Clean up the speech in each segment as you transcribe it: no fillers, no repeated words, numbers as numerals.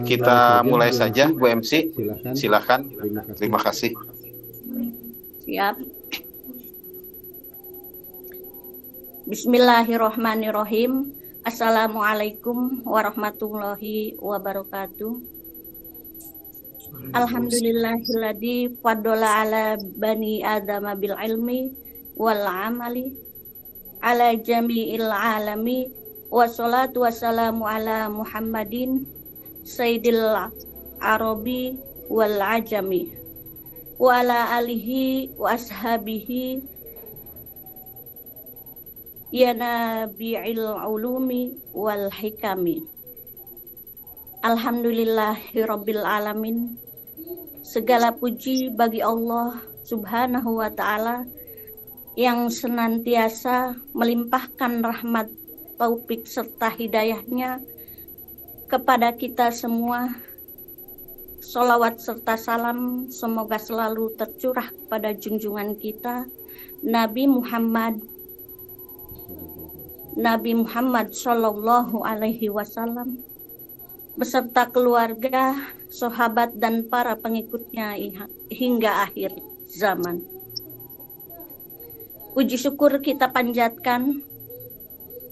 Kita mulai saja, Bu MC. Silakan. Terima kasih. Siap. Bismillahirrahmanirrahim. Assalamualaikum warahmatullahi wabarakatuh. Alhamdulillahilladzi faddala ala bani adama bil ilmi wal amali ala jami'il alami wassalatu wassalamu ala Muhammadin sayyidil arabi wal ajami wa ala alihi wa ashabihi ya nabi'il ulumi wal hikami. Alhamdulillahirabbil alamin. Segala puji bagi Allah Subhanahu wa ta'ala yang senantiasa melimpahkan rahmat, taufik serta hidayahnya kepada kita semua. Sholawat serta salam semoga selalu tercurah kepada junjungan kita Nabi Muhammad Shallallahu Alaihi Wasallam beserta keluarga, sahabat dan para pengikutnya hingga akhir zaman. Puji syukur kita panjatkan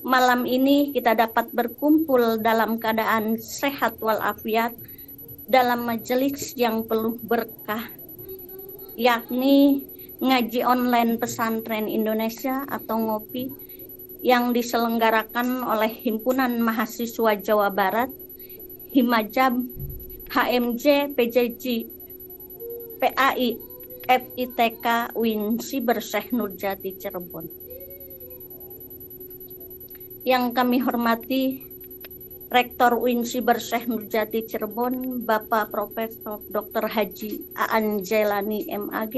malam ini kita dapat berkumpul dalam keadaan sehat walafiat dalam majelis yang penuh berkah, yakni ngaji online pesantren Indonesia atau ngopi yang diselenggarakan oleh Himpunan Mahasiswa Jawa Barat, Himajab, HMJ, PJJ, PAI, FITK, UIN Siber Syekh Nurjati Cirebon. Yang kami hormati Rektor UIN Siber Syekh Nurjati Cirebon, Bapak Profesor Dr. Haji Aan Jailani MAG.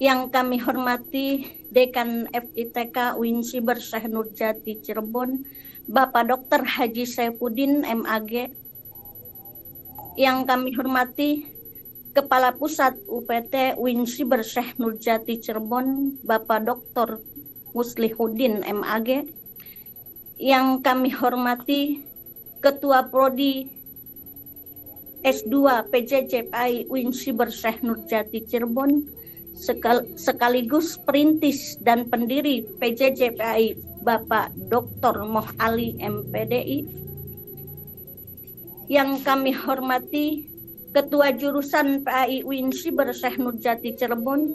Yang kami hormati Dekan FITK UIN Siber Syekh Nurjati Cirebon, Bapak Dr. Haji Saifuddin MAG. Yang kami hormati Kepala Pusat UPT UIN Siber Syekh Nurjati Cirebon, Bapak Dr. Muslihuddin MAG. Yang kami hormati Ketua Prodi S2 PJJ PAI UIN Siber Syekh Nurjati Cirebon, sekaligus perintis dan pendiri PJJ PAI Bapak Dr. Moh Ali MPDI. Yang kami hormati Ketua Jurusan PAI UIN Siber Syekh Nurjati Cirebon,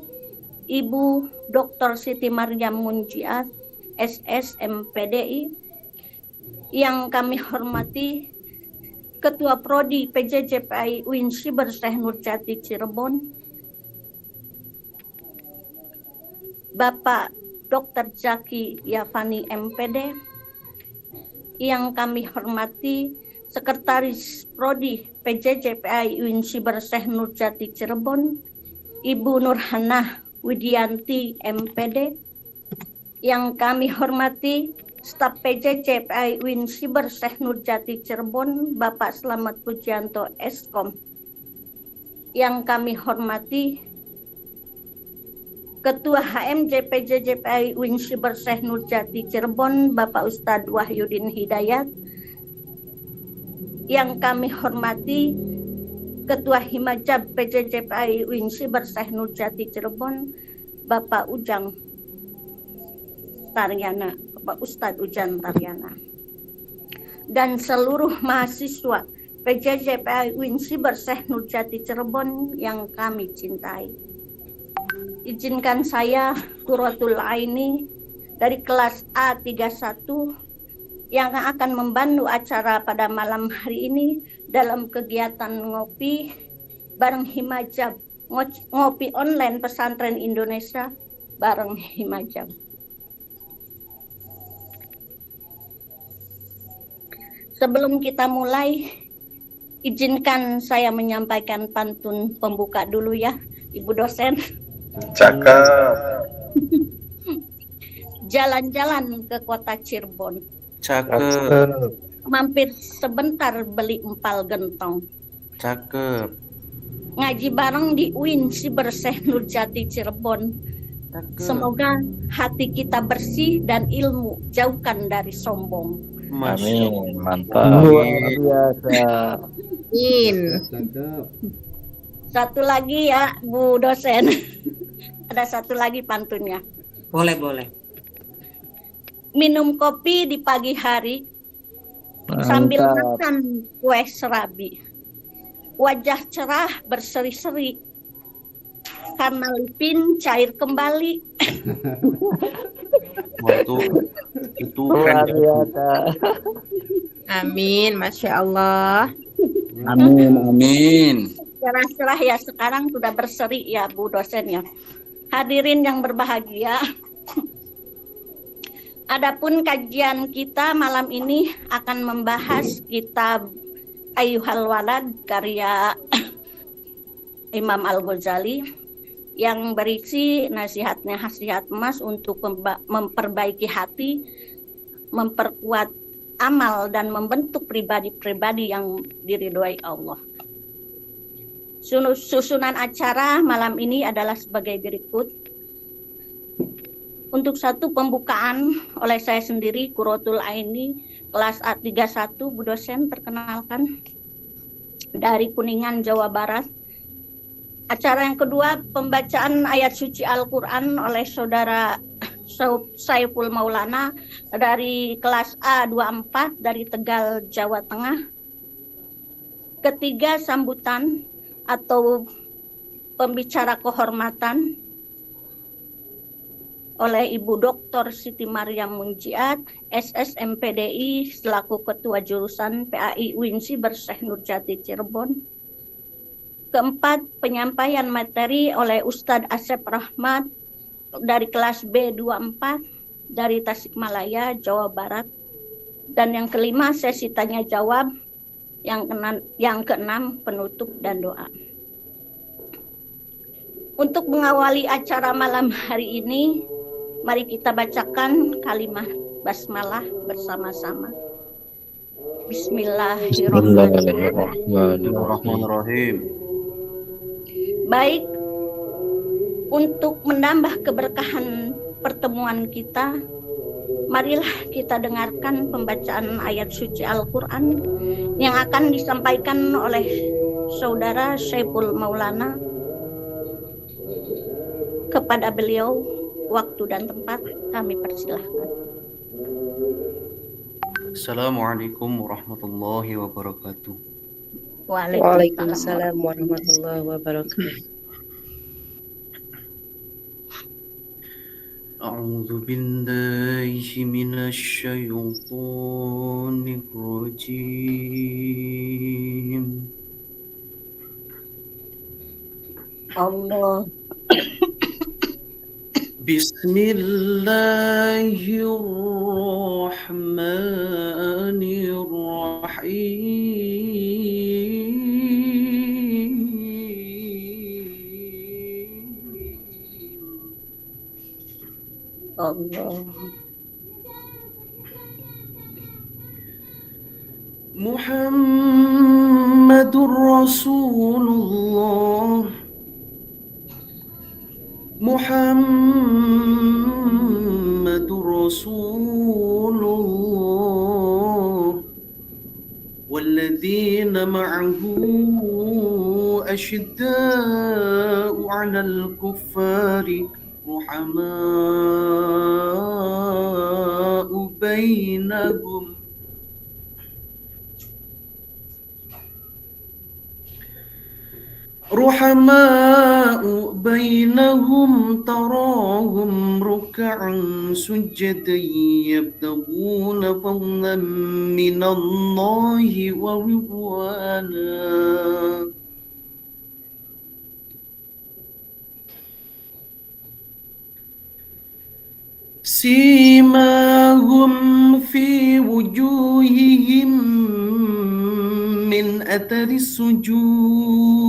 Ibu Dr. Siti Maryam Munjiat SS MPDI. Yang kami hormati Ketua Prodi PJJ PAI UIN Siber Syekh Nurjati Cirebon, Bapak Dr. Zaki Yafani MPD. Yang kami hormati Sekretaris Prodi PJJ PAI UIN Siber Syekh Nurjati Cirebon, Ibu Nurhanah Widianti MPD. Yang kami hormati Staf PJJ PAI UIN Siber Syekh Nurjati Cirebon, Bapak Slamet Pujianto Eskom. Yang kami hormati Ketua HMJ PJJ PAI UIN Siber Syekh Nurjati Cirebon, Bapak Ustadz Wahyudin Hidayat. Yang kami hormati Ketua Himajab PJJ PAI UIN Siber Syekh Nurjati Cirebon, Bapak Ujang Taryana, Bapak Ustadz Ujang Taryana. Dan seluruh mahasiswa PJJ PAI UIN Siber Syekh Nurjati Cirebon yang kami cintai. Izinkan saya Qurratul Aini dari kelas A31 yang akan membantu acara pada malam hari ini dalam kegiatan ngopi bareng Himajab, ngopi online pesantren Indonesia bareng Himajab. Sebelum kita mulai, izinkan saya menyampaikan pantun pembuka dulu ya, Ibu dosen. Cakep. Jalan-jalan ke kota Cirebon. Cakep. Mampir sebentar beli empal gentong. Cakep. Ngaji bareng di UIN Siber Syekh Nurjati Cirebon. Cakep. Semoga hati kita bersih dan ilmu jauhkan dari sombong. Masya Amin, mantap. Allah. biasa. Amin. Satu lagi ya, Bu dosen. Ada satu lagi pantunnya. Boleh. Minum kopi di pagi hari sambil Mantap. makan kue serabi. Wajah cerah berseri-seri karena lipin cair kembali. Wah, itu keren. Luar biasa. Amin. Masya Allah. Amin. Cerah-cerah ya, sekarang sudah berseri ya Bu dosen ya. Hadirin yang berbahagia. Adapun kajian kita malam ini akan membahas kitab Ayyuhal Walad karya Imam Al-Ghazali yang berisi nasihat emas untuk memperbaiki hati, memperkuat amal dan membentuk pribadi-pribadi yang diridhoi Allah. Susunan acara malam ini adalah sebagai berikut. Untuk satu, pembukaan oleh saya sendiri, Qurratul Aini, kelas A31, Bu dosen, perkenalkan, dari Kuningan, Jawa Barat. Acara yang kedua, pembacaan ayat suci Al-Quran oleh saudara Saiful Maulana dari kelas A24 dari Tegal, Jawa Tengah. Ketiga, sambutan atau pembicara kehormatan oleh Ibu Dr. Siti Maryam Munjiat, SSMPDI selaku Ketua Jurusan PAI UINSI Syekh Nurjati Cirebon. Keempat, penyampaian materi oleh Ustadz Asep Rahmat dari kelas B24 dari Tasikmalaya, Jawa Barat. Dan yang kelima, sesi tanya jawab. Yang keenam, penutup dan doa. Untuk mengawali acara malam hari ini, mari kita bacakan kalimat basmalah bersama-sama. Bismillahirrahmanirrahim. Baik, untuk menambah keberkahan pertemuan kita, marilah kita dengarkan pembacaan ayat suci Al-Quran yang akan disampaikan oleh saudara Saiful Maulana. Kepada beliau, waktu dan tempat kami persilahkan. Assalamualaikum warahmatullahi wabarakatuh. Waalaikumsalam warahmatullahi wabarakatuh. أعوذ بالله من الشيطان الرجيم. Allah. بسم الله الرحمن الرحيم. Allah. محمد رسول الله. محمد رسول الله والذين معه أشداء على الكفار رحماء بينهم تراهم ركعا سجدا يبتغون فضلا من الله ورضوانا سيماهم في وجوههم من أثر السجود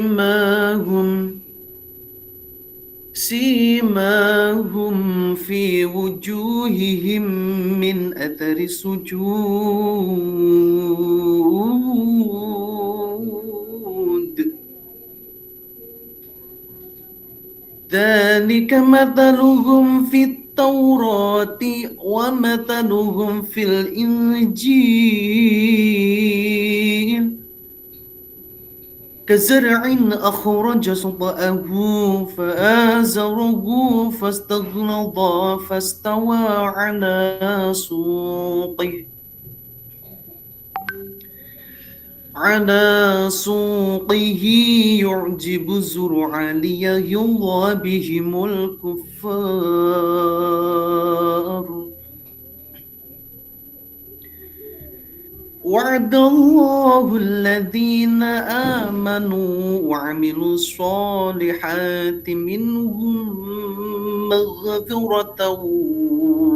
سيماهم في وجوههم من أثر السجود ذلك مثلهم في التوراة ومثلهم في الإنجيل كزرع أخرج شطأه فآزره فاستغلظ فاستوى على سوقه يعجب الزرع ليغيظ بهم الكفار وعد الله الذين آمنوا وعملوا الصالحات منهم مغفرة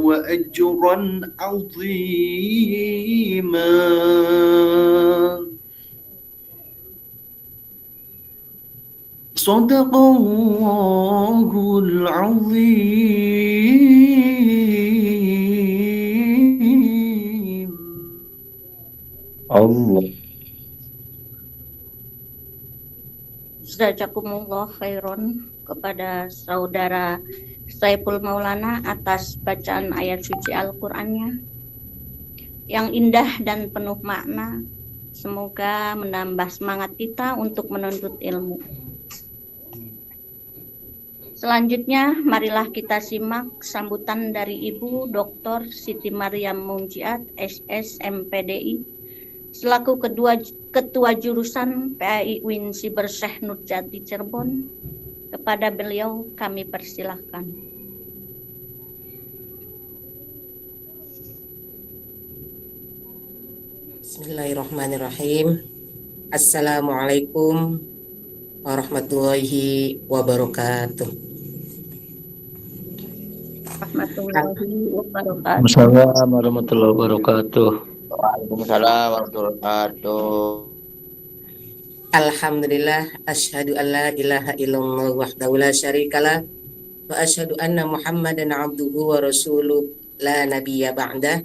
وأجرا عظيما. صدق الله العظيم. Allah. Jazakumullah khairan kepada saudara Saiful Maulana atas bacaan ayat suci Al-Qur'annya yang indah dan penuh makna. Semoga menambah semangat kita untuk menuntut ilmu. Selanjutnya, marilah kita simak sambutan dari Ibu Dr. Siti Maryam Munjiat, SS MPDI, selaku Ketua Jurusan PAI UIN Siber Syekh Nurjati Cirebon. Kepada beliau kami persilahkan. Bismillahirrahmanirrahim. Assalamualaikum warahmatullahi wabarakatuh. Warahmatullahi wabarakatuh. Assalamualaikum warahmatullahi wabarakatuh. Waalaikumsalam warahmatullahi wabarakatuh. Alhamdulillah, asyhadu an la ilaha illallah wahdahu la syarikalah wa asyhadu anna Muhammadan abduhu wa rasuluh la nabiyya ba'dah.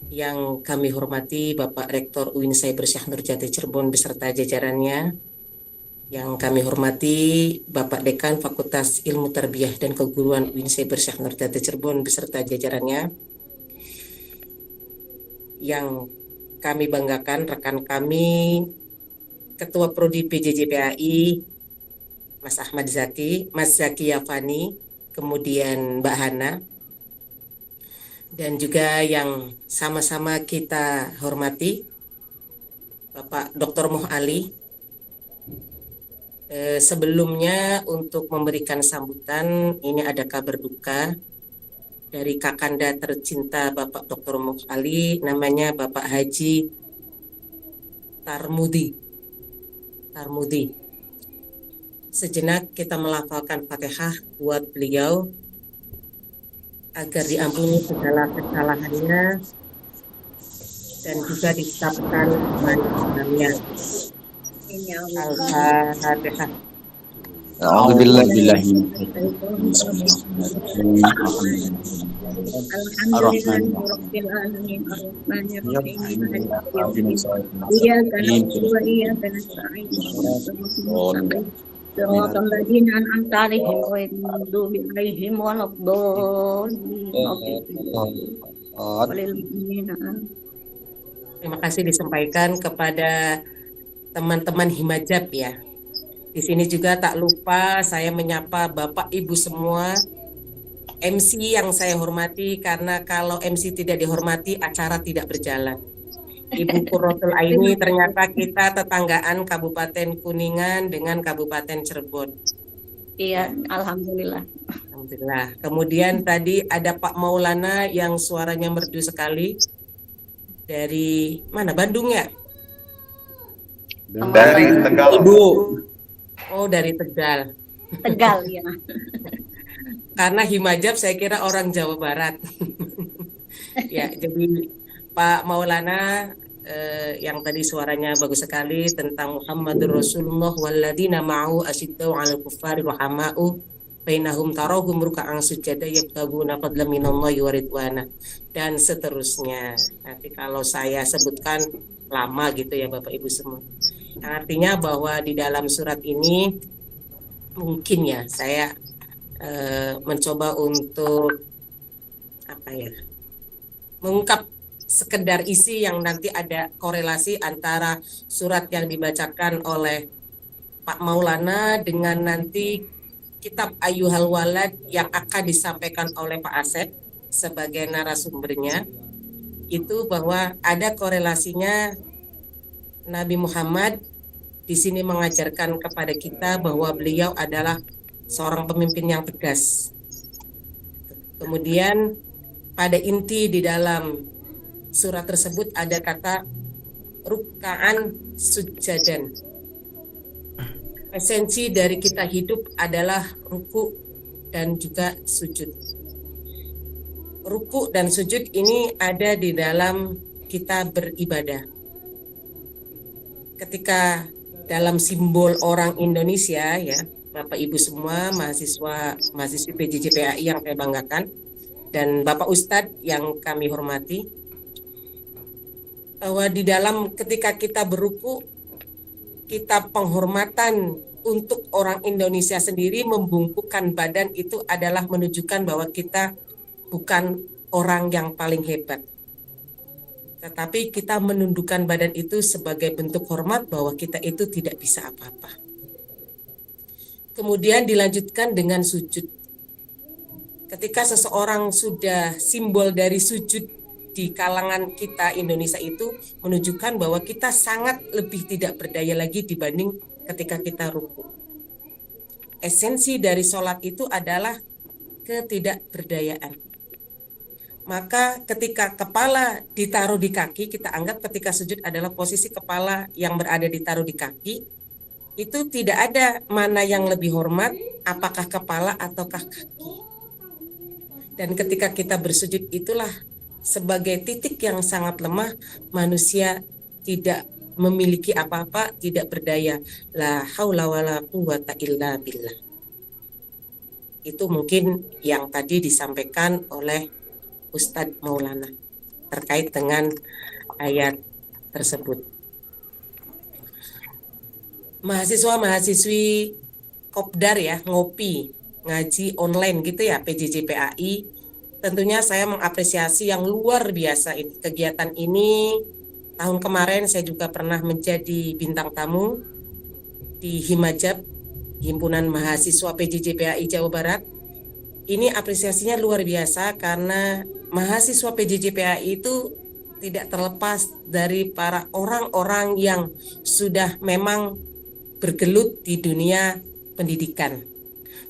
Yang kami hormati Bapak Rektor UIN Cyber Syekh Nurjati Cirebon beserta jajarannya. Yang kami hormati Bapak Dekan Fakultas Ilmu Tarbiyah dan Keguruan UIN Cyber Syekh Nurjati Cirebon beserta jajarannya. Yang kami banggakan rekan kami Ketua Prodi PJJ PAI Mas Ahmad Zaki, Mas Zaki Yafani, kemudian Mbak Hana, dan juga yang sama-sama kita hormati Bapak Dr. Muh Ali. Sebelumnya untuk memberikan sambutan, ini ada kabar duka dari Kakanda tercinta Bapak Dr. Muh Ali, namanya Bapak Haji Tarmudi. Sejenak kita melafalkan Fatihah buat beliau agar diampuni segala kesalahannya dan juga ditetapkan kembali. Al-Fatihah. A'udzubillahi Alhamdulillahirabbil alamin arrahmanir rahim maliki yaumiddin iyyaka na'budu wa iyyaka nasta'in shiratal ladzina an'amta 'alaihim ghairil maghdubi 'alaihim waladdallin. Terima kasih disampaikan kepada teman-teman Himajab ya. Di sini juga tak lupa saya menyapa Bapak Ibu semua, MC yang saya hormati, karena kalau MC tidak dihormati acara tidak berjalan. Ibu Qurratul Aini, ternyata kita tetanggaan Kabupaten Kuningan dengan Kabupaten Cirebon. Iya, alhamdulillah. Alhamdulillah. Kemudian tadi ada Pak Maulana yang suaranya merdu sekali. Dari mana? Bandung ya? Dari Tegal. Ibu. Oh, dari Tegal. Tegal ya. Karena Himajab saya kira orang Jawa Barat. Ya, jadi Pak Maulana yang tadi suaranya bagus sekali tentang Muhammadur Rasulullah walladzina ma'ahu asyiddau 'alal kuffari rahama'u bainahum tarahum ruk'an sujada yabtaguna fadlan minallahi wa ridwana, dan seterusnya. Nanti kalau saya sebutkan lama gitu ya Bapak Ibu semua. Artinya bahwa di dalam surat ini mungkin ya saya mencoba untuk mengungkap sekedar isi yang nanti ada korelasi antara surat yang dibacakan oleh Pak Maulana dengan nanti kitab Ayyuhal Walad yang akan disampaikan oleh Pak Asep sebagai narasumbernya, itu bahwa ada korelasinya. Nabi Muhammad di sini mengajarkan kepada kita bahwa beliau adalah seorang pemimpin yang tegas. Kemudian pada inti di dalam surat tersebut ada kata ruk'an sujadan. Esensi dari kita hidup adalah ruku dan juga sujud. Ruku dan sujud ini ada di dalam kita beribadah. Ketika dalam simbol orang Indonesia ya, Bapak Ibu semua mahasiswi PJJ PAI yang saya banggakan dan Bapak Ustadz yang kami hormati, bahwa di dalam ketika kita beruku, kita penghormatan untuk orang Indonesia sendiri membungkukkan badan itu adalah menunjukkan bahwa kita bukan orang yang paling hebat. Tetapi kita menundukkan badan itu sebagai bentuk hormat bahwa kita itu tidak bisa apa-apa. Kemudian dilanjutkan dengan sujud. Ketika seseorang sudah simbol dari sujud di kalangan kita Indonesia itu menunjukkan bahwa kita sangat lebih tidak berdaya lagi dibanding ketika kita ruku. Esensi dari sholat itu adalah ketidakberdayaan. Maka ketika kepala ditaruh di kaki, kita anggap ketika sujud adalah posisi kepala yang berada ditaruh di kaki, itu tidak ada mana yang lebih hormat, apakah kepala ataukah kaki. Dan ketika kita bersujud itulah sebagai titik yang sangat lemah, manusia tidak memiliki apa-apa, tidak berdaya. La haula wala quwwata illa billah. Itu mungkin yang tadi disampaikan oleh Ustadz Maulana terkait dengan ayat tersebut. Mahasiswa-mahasiswi Kopdar ya, ngopi, ngaji online gitu ya, PJJ PAI. Tentunya saya mengapresiasi yang luar biasa ini. Kegiatan ini tahun kemarin saya juga pernah menjadi bintang tamu di Himajab, Himpunan Mahasiswa PJJ PAI Jawa Barat. Ini apresiasinya luar biasa karena mahasiswa PJJ PAI itu tidak terlepas dari para orang-orang yang sudah memang bergelut di dunia pendidikan.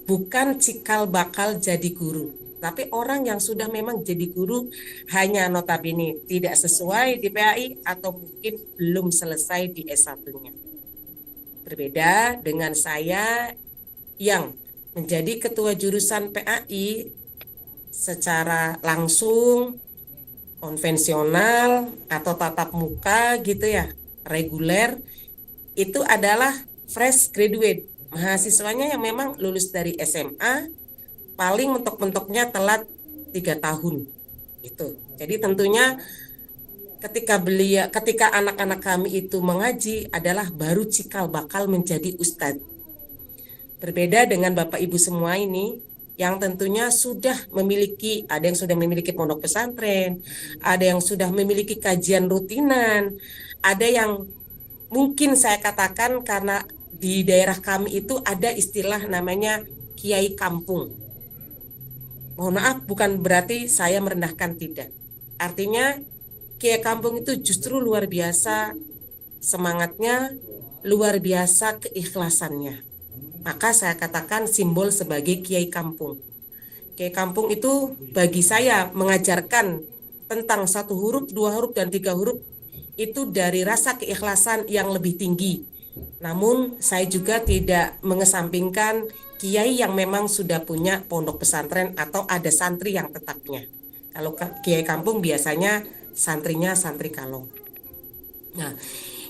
Bukan cikal bakal jadi guru, tapi orang yang sudah memang jadi guru hanya notabene tidak sesuai di PAI atau mungkin belum selesai di S1-nya. Berbeda dengan saya yang menjadi ketua jurusan PAI secara langsung, konvensional atau tatap muka gitu ya, reguler, itu adalah fresh graduate, mahasiswanya yang memang lulus dari SMA, paling mentok-mentoknya telat 3 tahun itu. Jadi tentunya ketika anak-anak kami itu mengaji adalah baru cikal bakal menjadi ustadz. Berbeda dengan Bapak Ibu semua ini yang tentunya sudah memiliki, ada yang sudah memiliki pondok pesantren, ada yang sudah memiliki kajian rutinan, ada yang mungkin saya katakan karena di daerah kami itu ada istilah namanya kiai kampung. Mohon maaf, bukan berarti saya merendahkan, tidak. Artinya kiai kampung itu justru luar biasa semangatnya, luar biasa keikhlasannya. Maka saya katakan simbol sebagai kiai kampung. Kiai kampung itu bagi saya mengajarkan tentang 1 huruf, 2 huruf, dan 3 huruf itu dari rasa keikhlasan yang lebih tinggi. Namun saya juga tidak mengesampingkan kiai yang memang sudah punya pondok pesantren atau ada santri yang tetapnya. Kalau kiai kampung biasanya santrinya santri kalong. Nah,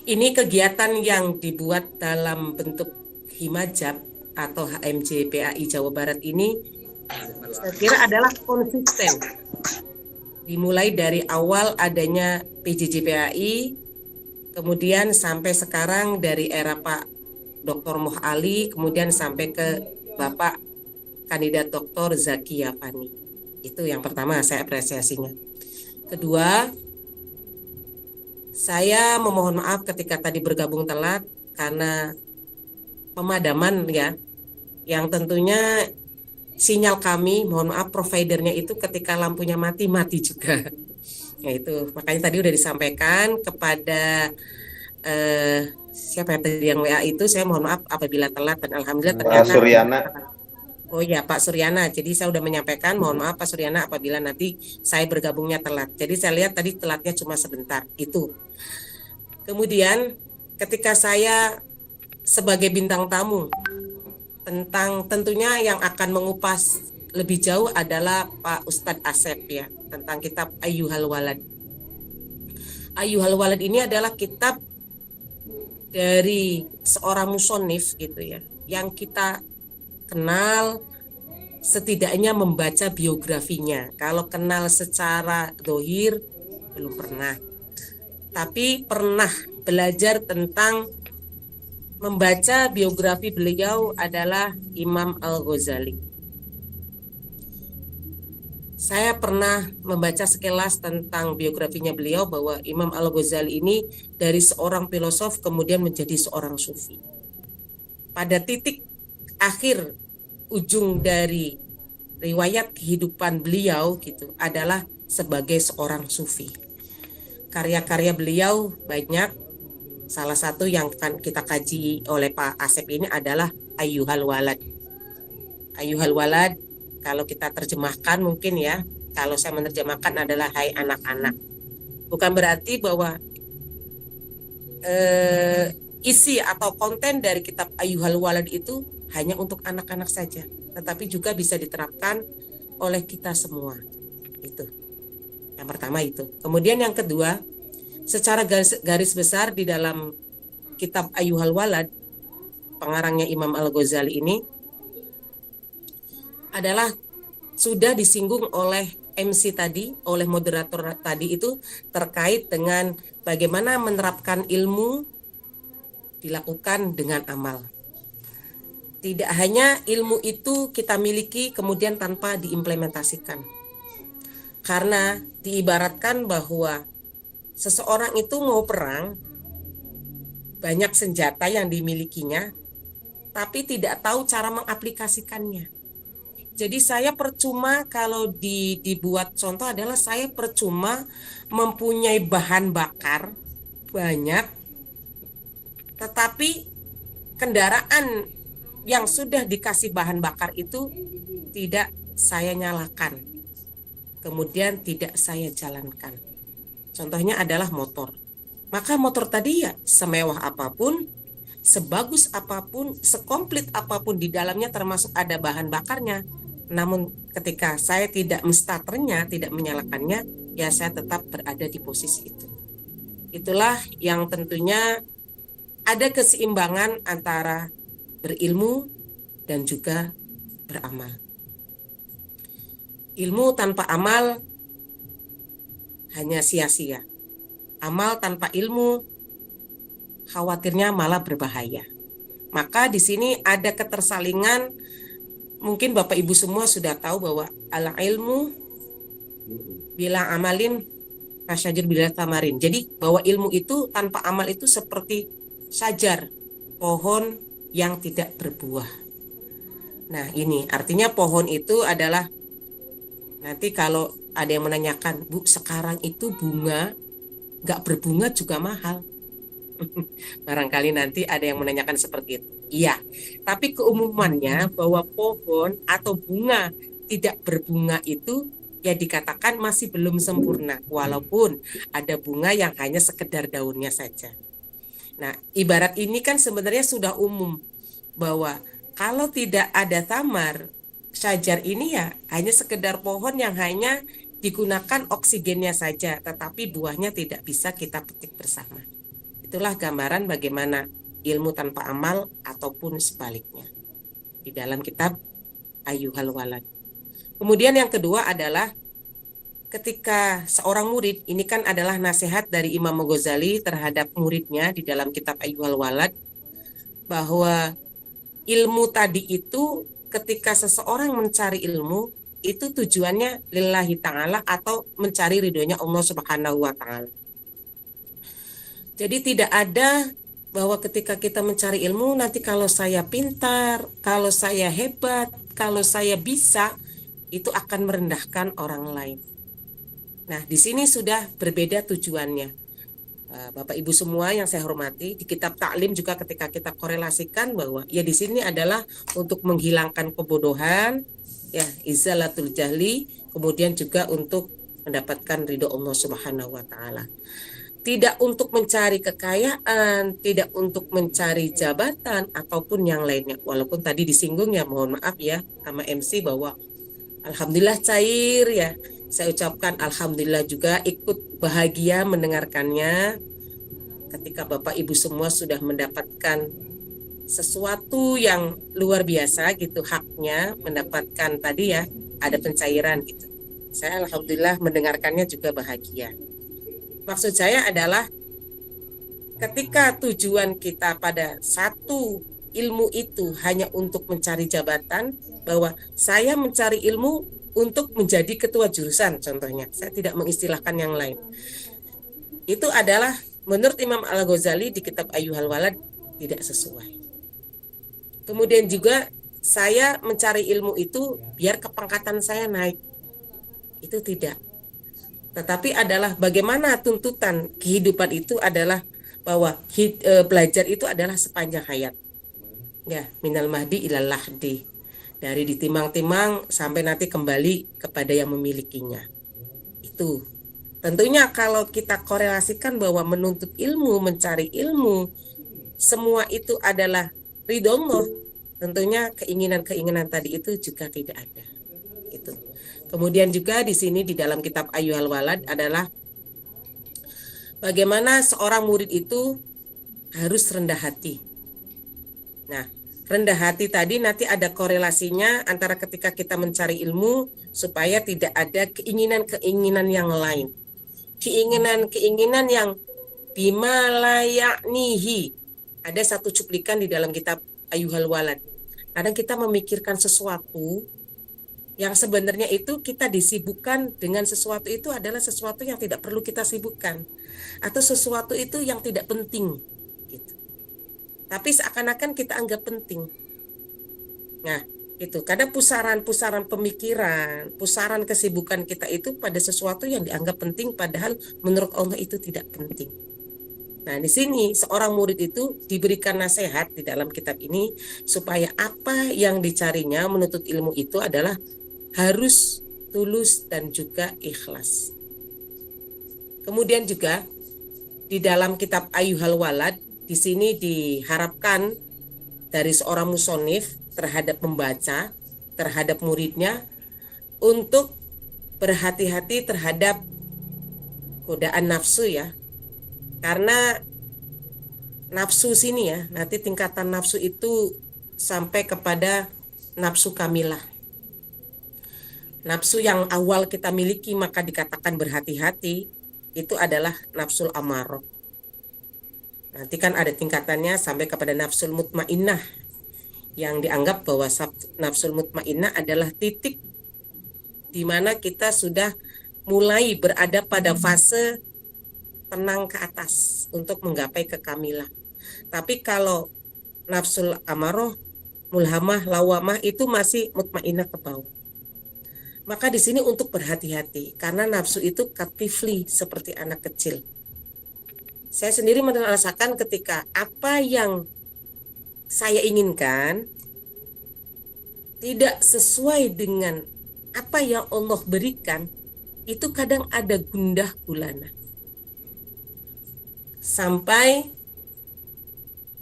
ini kegiatan yang dibuat dalam bentuk Himajab atau HMJ PAI Jawa Barat ini saya kira adalah konsisten. Dimulai dari awal adanya PJJ PAI, kemudian sampai sekarang dari era Pak Dr. Moh Ali, kemudian sampai ke Bapak Kandidat Dr. Zakia Fani. Itu yang pertama saya apresiasinya. Kedua, saya memohon maaf ketika tadi bergabung telat karena pemadaman ya, yang tentunya sinyal kami, mohon maaf providernya itu ketika lampunya mati juga. Ya itu, makanya tadi udah disampaikan kepada siapa yang tadi yang WA itu, saya mohon maaf apabila telat dan alhamdulillah ternyata Suryana. Oh ya Pak Suryana, jadi saya udah menyampaikan mohon maaf Pak Suryana apabila nanti saya bergabungnya telat. Jadi saya lihat tadi telatnya cuma sebentar itu. Kemudian ketika saya sebagai bintang tamu tentang tentunya yang akan mengupas lebih jauh adalah Pak Ustadz Asep ya, tentang kitab Ayyuhal Walad. Ayyuhal Walad ini adalah kitab dari seorang musonif gitu ya, yang kita kenal setidaknya membaca biografinya. Kalau kenal secara dohir belum pernah, tapi pernah belajar tentang membaca biografi beliau adalah Imam Al-Ghazali. Saya pernah membaca sekilas tentang biografinya beliau bahwa Imam Al-Ghazali ini dari seorang filosof kemudian menjadi seorang sufi. Pada titik akhir ujung dari riwayat kehidupan beliau gitu adalah sebagai seorang sufi. Karya-karya beliau banyak. Salah satu yang akan kita kaji oleh Pak Asep ini adalah Ayyuhal Walad. Ayyuhal Walad kalau kita terjemahkan mungkin ya, kalau saya menerjemahkan adalah hai anak-anak. Bukan berarti bahwa isi atau konten dari kitab Ayyuhal Walad itu hanya untuk anak-anak saja, tetapi juga bisa diterapkan oleh kita semua. Itu. Yang pertama itu. Kemudian yang kedua, secara garis besar di dalam kitab Ayyuhal Walad, pengarangnya Imam Al-Ghazali ini adalah sudah disinggung oleh MC tadi, oleh moderator tadi itu terkait dengan bagaimana menerapkan ilmu dilakukan dengan amal. Tidak hanya ilmu itu kita miliki kemudian tanpa diimplementasikan. Karena diibaratkan bahwa seseorang itu mau perang, banyak senjata yang dimilikinya, tapi tidak tahu cara mengaplikasikannya. Jadi saya percuma kalau dibuat contoh adalah saya percuma mempunyai bahan bakar banyak, tetapi kendaraan yang sudah dikasih bahan bakar itu tidak saya nyalakan, kemudian tidak saya jalankan. Contohnya adalah motor. Maka motor tadi ya semewah apapun, sebagus apapun, sekomplit apapun di dalamnya termasuk ada bahan bakarnya. Namun ketika saya tidak menstarternya, tidak menyalakannya, ya saya tetap berada di posisi itu. Itulah yang tentunya ada keseimbangan antara berilmu dan juga beramal. Ilmu tanpa amal hanya sia-sia. Amal tanpa ilmu khawatirnya malah berbahaya. Maka di sini ada ketersalingan. Mungkin Bapak Ibu semua sudah tahu bahwa al-ilmu bila amalin kasyajir bila tamarin. Jadi bahwa ilmu itu tanpa amal itu seperti syajar, pohon yang tidak berbuah. Nah ini artinya pohon itu adalah, nanti kalau ada yang menanyakan, Bu sekarang itu bunga nggak berbunga juga mahal. Barangkali nanti ada yang menanyakan seperti itu. Iya, tapi keumumannya bahwa pohon atau bunga tidak berbunga itu ya dikatakan masih belum sempurna, walaupun ada bunga yang hanya sekedar daunnya saja. Nah, ibarat ini kan sebenarnya sudah umum bahwa kalau tidak ada tamar, syajar ini ya hanya sekedar pohon yang hanya digunakan oksigennya saja, tetapi buahnya tidak bisa kita petik bersama. Itulah gambaran bagaimana ilmu tanpa amal ataupun sebaliknya di dalam kitab Ayyuhal Walad. Kemudian yang kedua adalah ketika seorang murid, ini kan adalah nasihat dari Imam Ghazali terhadap muridnya di dalam kitab Ayyuhal Walad, bahwa ilmu tadi itu ketika seseorang mencari ilmu itu tujuannya lillahi ta'ala atau mencari ridhonya Allah Subhanahu wa ta'ala. Jadi tidak ada bahwa ketika kita mencari ilmu nanti kalau saya pintar, kalau saya hebat, kalau saya bisa, itu akan merendahkan orang lain. Nah, di sini sudah berbeda tujuannya. Bapak Ibu semua yang saya hormati, di kitab taklim juga ketika kita korelasikan bahwa ya di sini adalah untuk menghilangkan kebodohan, ya izalatul jahli, kemudian juga untuk mendapatkan ridho Allah Subhanahu wa taala. Tidak untuk mencari kekayaan, tidak untuk mencari jabatan ataupun yang lainnya. Walaupun tadi disinggung ya, mohon maaf ya sama MC bahwa alhamdulillah cair ya. Saya ucapkan alhamdulillah juga ikut bahagia mendengarkannya ketika Bapak Ibu semua sudah mendapatkan sesuatu yang luar biasa gitu, haknya mendapatkan tadi ya, ada pencairan gitu. Saya alhamdulillah mendengarkannya juga bahagia. Maksud saya adalah ketika tujuan kita pada satu ilmu itu hanya untuk mencari jabatan, bahwa saya mencari ilmu untuk menjadi ketua jurusan contohnya, saya tidak mengistilahkan yang lain. Itu adalah menurut Imam Al-Ghazali di kitab Ayyuhal Walad tidak sesuai. Kemudian juga saya mencari ilmu itu biar kepangkatan saya naik. Itu tidak. Tetapi adalah bagaimana tuntutan kehidupan itu adalah bahwa belajar itu adalah sepanjang hayat. Ya, minal mahdi ilal lahdi. Dari ditimang-timang sampai nanti kembali kepada yang memilikinya. Itu. Tentunya kalau kita korelasikan bahwa menuntut ilmu, mencari ilmu, semua itu adalah ridho Allah, tentunya keinginan-keinginan tadi itu juga tidak ada. Itu. Kemudian juga di sini di dalam kitab Ayyuhal Walad adalah bagaimana seorang murid itu harus rendah hati. Nah, rendah hati tadi nanti ada korelasinya antara ketika kita mencari ilmu supaya tidak ada keinginan-keinginan yang lain. Keinginan-keinginan yang bima la ya'nihi. Ada satu cuplikan di dalam kitab Ayyuhal Walad. Kadang kita memikirkan sesuatu yang sebenarnya itu kita disibukkan dengan sesuatu itu adalah sesuatu yang tidak perlu kita sibukkan. Atau sesuatu itu yang tidak penting. Gitu. Tapi seakan-akan kita anggap penting. Nah, itu karena pusaran-pusaran pemikiran, pusaran kesibukan kita itu pada sesuatu yang dianggap penting padahal menurut Allah itu tidak penting. Nah, di sini seorang murid itu diberikan nasihat di dalam kitab ini supaya apa yang dicarinya menuntut ilmu itu adalah harus tulus dan juga ikhlas. Kemudian juga di dalam kitab Ayyuhal Walad di sini diharapkan dari seorang musonif terhadap membaca, terhadap muridnya untuk berhati-hati terhadap godaan nafsu ya. Karena nafsu sini ya, nanti tingkatan nafsu itu sampai kepada nafsu kamilah. Nafsu yang awal kita miliki maka dikatakan berhati-hati, itu adalah nafsul amarah. Nanti kan ada tingkatannya sampai kepada nafsul mutmainnah, yang dianggap bahwa nafsul mutmainnah adalah titik di mana kita sudah mulai berada pada fase tenang ke atas untuk menggapai kekamilan. Tapi kalau nafsul amarah, mulhamah, lawamah itu masih mutmainnah ke bawah. Maka di sini untuk berhati-hati karena nafsu itu katifli seperti anak kecil. Saya sendiri merasakan ketika apa yang saya inginkan tidak sesuai dengan apa yang Allah berikan, itu kadang ada gundah gulana. Sampai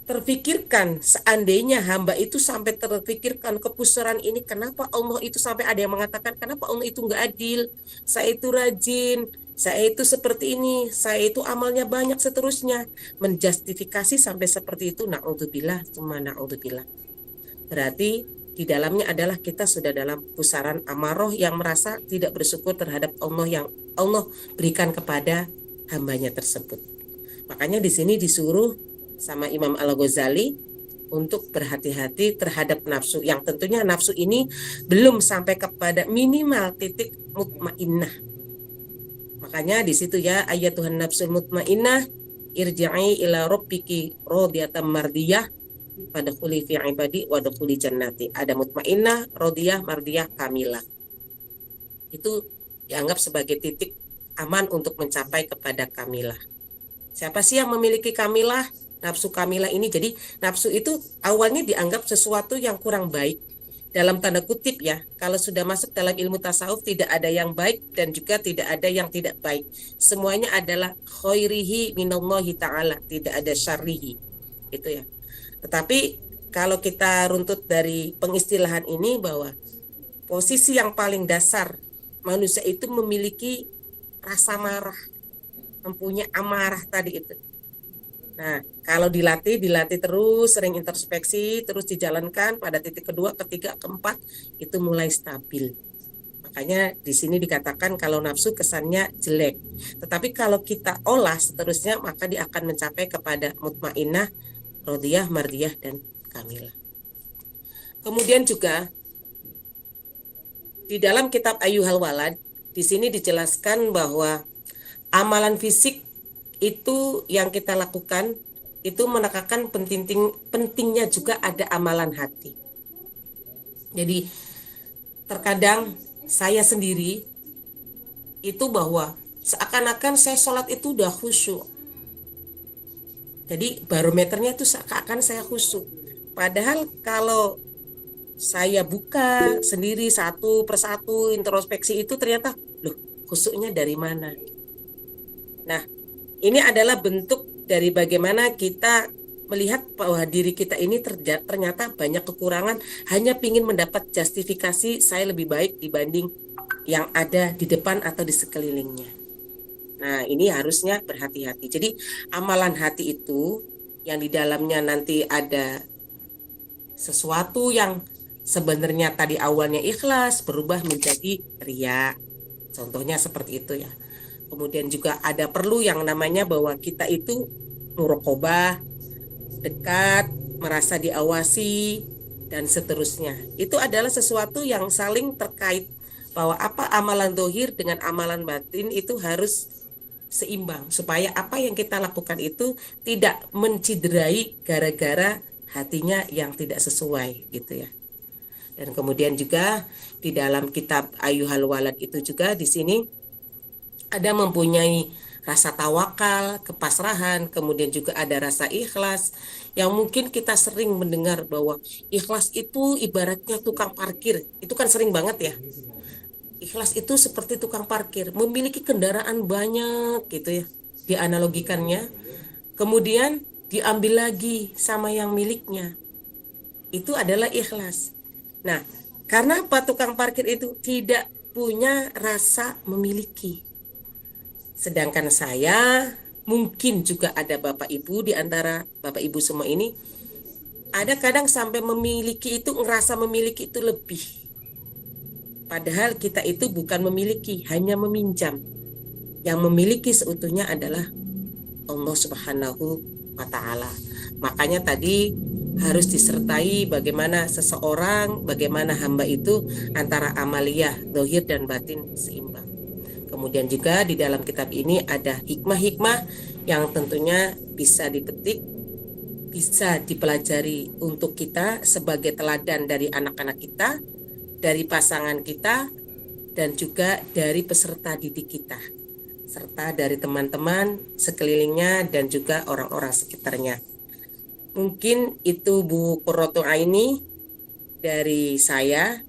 terfikirkan seandainya hamba itu sampai terfikirkan kepusaran ini, kenapa Allah itu sampai ada yang mengatakan kenapa Allah itu enggak adil, saya itu rajin, saya itu seperti ini, saya itu amalnya banyak seterusnya, menjustifikasi sampai seperti itu. Na'udzubillah, cuma na'udzubillah. Berarti di dalamnya adalah kita sudah dalam pusaran amarah yang merasa tidak bersyukur terhadap Allah yang Allah berikan kepada hambanya tersebut. Makanya di sini disuruh sama Imam Al-Ghazali untuk berhati-hati terhadap nafsu, yang tentunya nafsu ini belum sampai kepada minimal titik mutmainnah. Makanya di situ ya, ayatuhan nafsul mutmainnah irji'i ila rabbiki radiyatan mardiyah fadkhuli fi ibadi wadkhuli jannati. Ada mutmainnah, radiyah, mardiyah, kamilah. Itu dianggap sebagai titik aman untuk mencapai kepada kamilah. Siapa sih yang memiliki kamilah? Nafsu kamilah ini. Jadi nafsu itu awalnya dianggap sesuatu yang kurang baik. Dalam tanda kutip ya, kalau sudah masuk dalam ilmu tasawuf tidak ada yang baik dan juga tidak ada yang tidak baik. Semuanya adalah khairihi minallahi ta'ala, tidak ada syarrihi. Itu ya. Tetapi kalau kita runtut dari pengistilahan ini bahwa posisi yang paling dasar manusia itu memiliki rasa marah, mempunyai amarah tadi itu. Nah, kalau dilatih terus, sering introspeksi, terus dijalankan pada titik kedua, ketiga, keempat, itu mulai stabil. Makanya di sini dikatakan kalau nafsu kesannya jelek. Tetapi kalau kita olah seterusnya, maka dia akan mencapai kepada mutmainnah, radiyah, mardiyah, dan kamilah. Kemudian juga di dalam kitab Ayyuhal Walad, di sini dijelaskan bahwa amalan fisik itu yang kita lakukan itu menekankan pentingnya juga ada amalan hati. Jadi terkadang saya sendiri itu bahwa seakan-akan saya sholat itu udah khusyuk. Jadi barometernya itu seakan-akan saya khusyuk. Padahal kalau saya buka sendiri satu persatu introspeksi itu ternyata loh khusyuknya dari mana? Nah, ini adalah bentuk dari bagaimana kita melihat bahwa diri kita ini ternyata banyak kekurangan, hanya ingin mendapat justifikasi saya lebih baik dibanding yang ada di depan atau di sekelilingnya. Nah, ini harusnya berhati-hati. Jadi amalan hati itu yang di dalamnya nanti ada sesuatu yang sebenarnya tadi awalnya ikhlas berubah menjadi riya. Contohnya seperti itu ya. Kemudian juga ada perlu yang namanya bahwa kita itu muraqabah, dekat, merasa diawasi, dan seterusnya. Itu adalah sesuatu yang saling terkait, bahwa apa amalan dohir dengan amalan batin itu harus seimbang, supaya apa yang kita lakukan itu tidak menciderai gara-gara hatinya yang tidak sesuai gitu ya. Dan kemudian juga di dalam kitab Ayyuhal Walad itu juga di sini ada mempunyai rasa tawakal, kepasrahan, kemudian juga ada rasa ikhlas yang mungkin kita sering mendengar bahwa ikhlas itu ibaratnya tukang parkir. Itu kan sering banget ya. Ikhlas itu seperti tukang parkir, memiliki kendaraan banyak gitu ya. Dianalogikannya, kemudian diambil lagi sama yang miliknya. Itu adalah ikhlas. Nah, karena apa tukang parkir itu tidak punya rasa memiliki. Sedangkan saya, mungkin juga ada Bapak Ibu di antara Bapak Ibu semua ini, ada kadang sampai memiliki itu, ngerasa memiliki itu lebih. Padahal kita itu bukan memiliki, hanya meminjam. Yang memiliki seutuhnya adalah Allah Subhanahu wa Ta'ala. Makanya tadi harus disertai bagaimana seseorang, bagaimana hamba itu antara amaliyah, dohir dan batin seimbang. Kemudian juga di dalam kitab ini ada hikmah-hikmah yang tentunya bisa dipetik, bisa dipelajari untuk kita sebagai teladan dari anak-anak kita, dari pasangan kita, dan juga dari peserta didik kita, serta dari teman-teman sekelilingnya dan juga orang-orang sekitarnya. Mungkin itu Bu Qurratu Aini dari saya,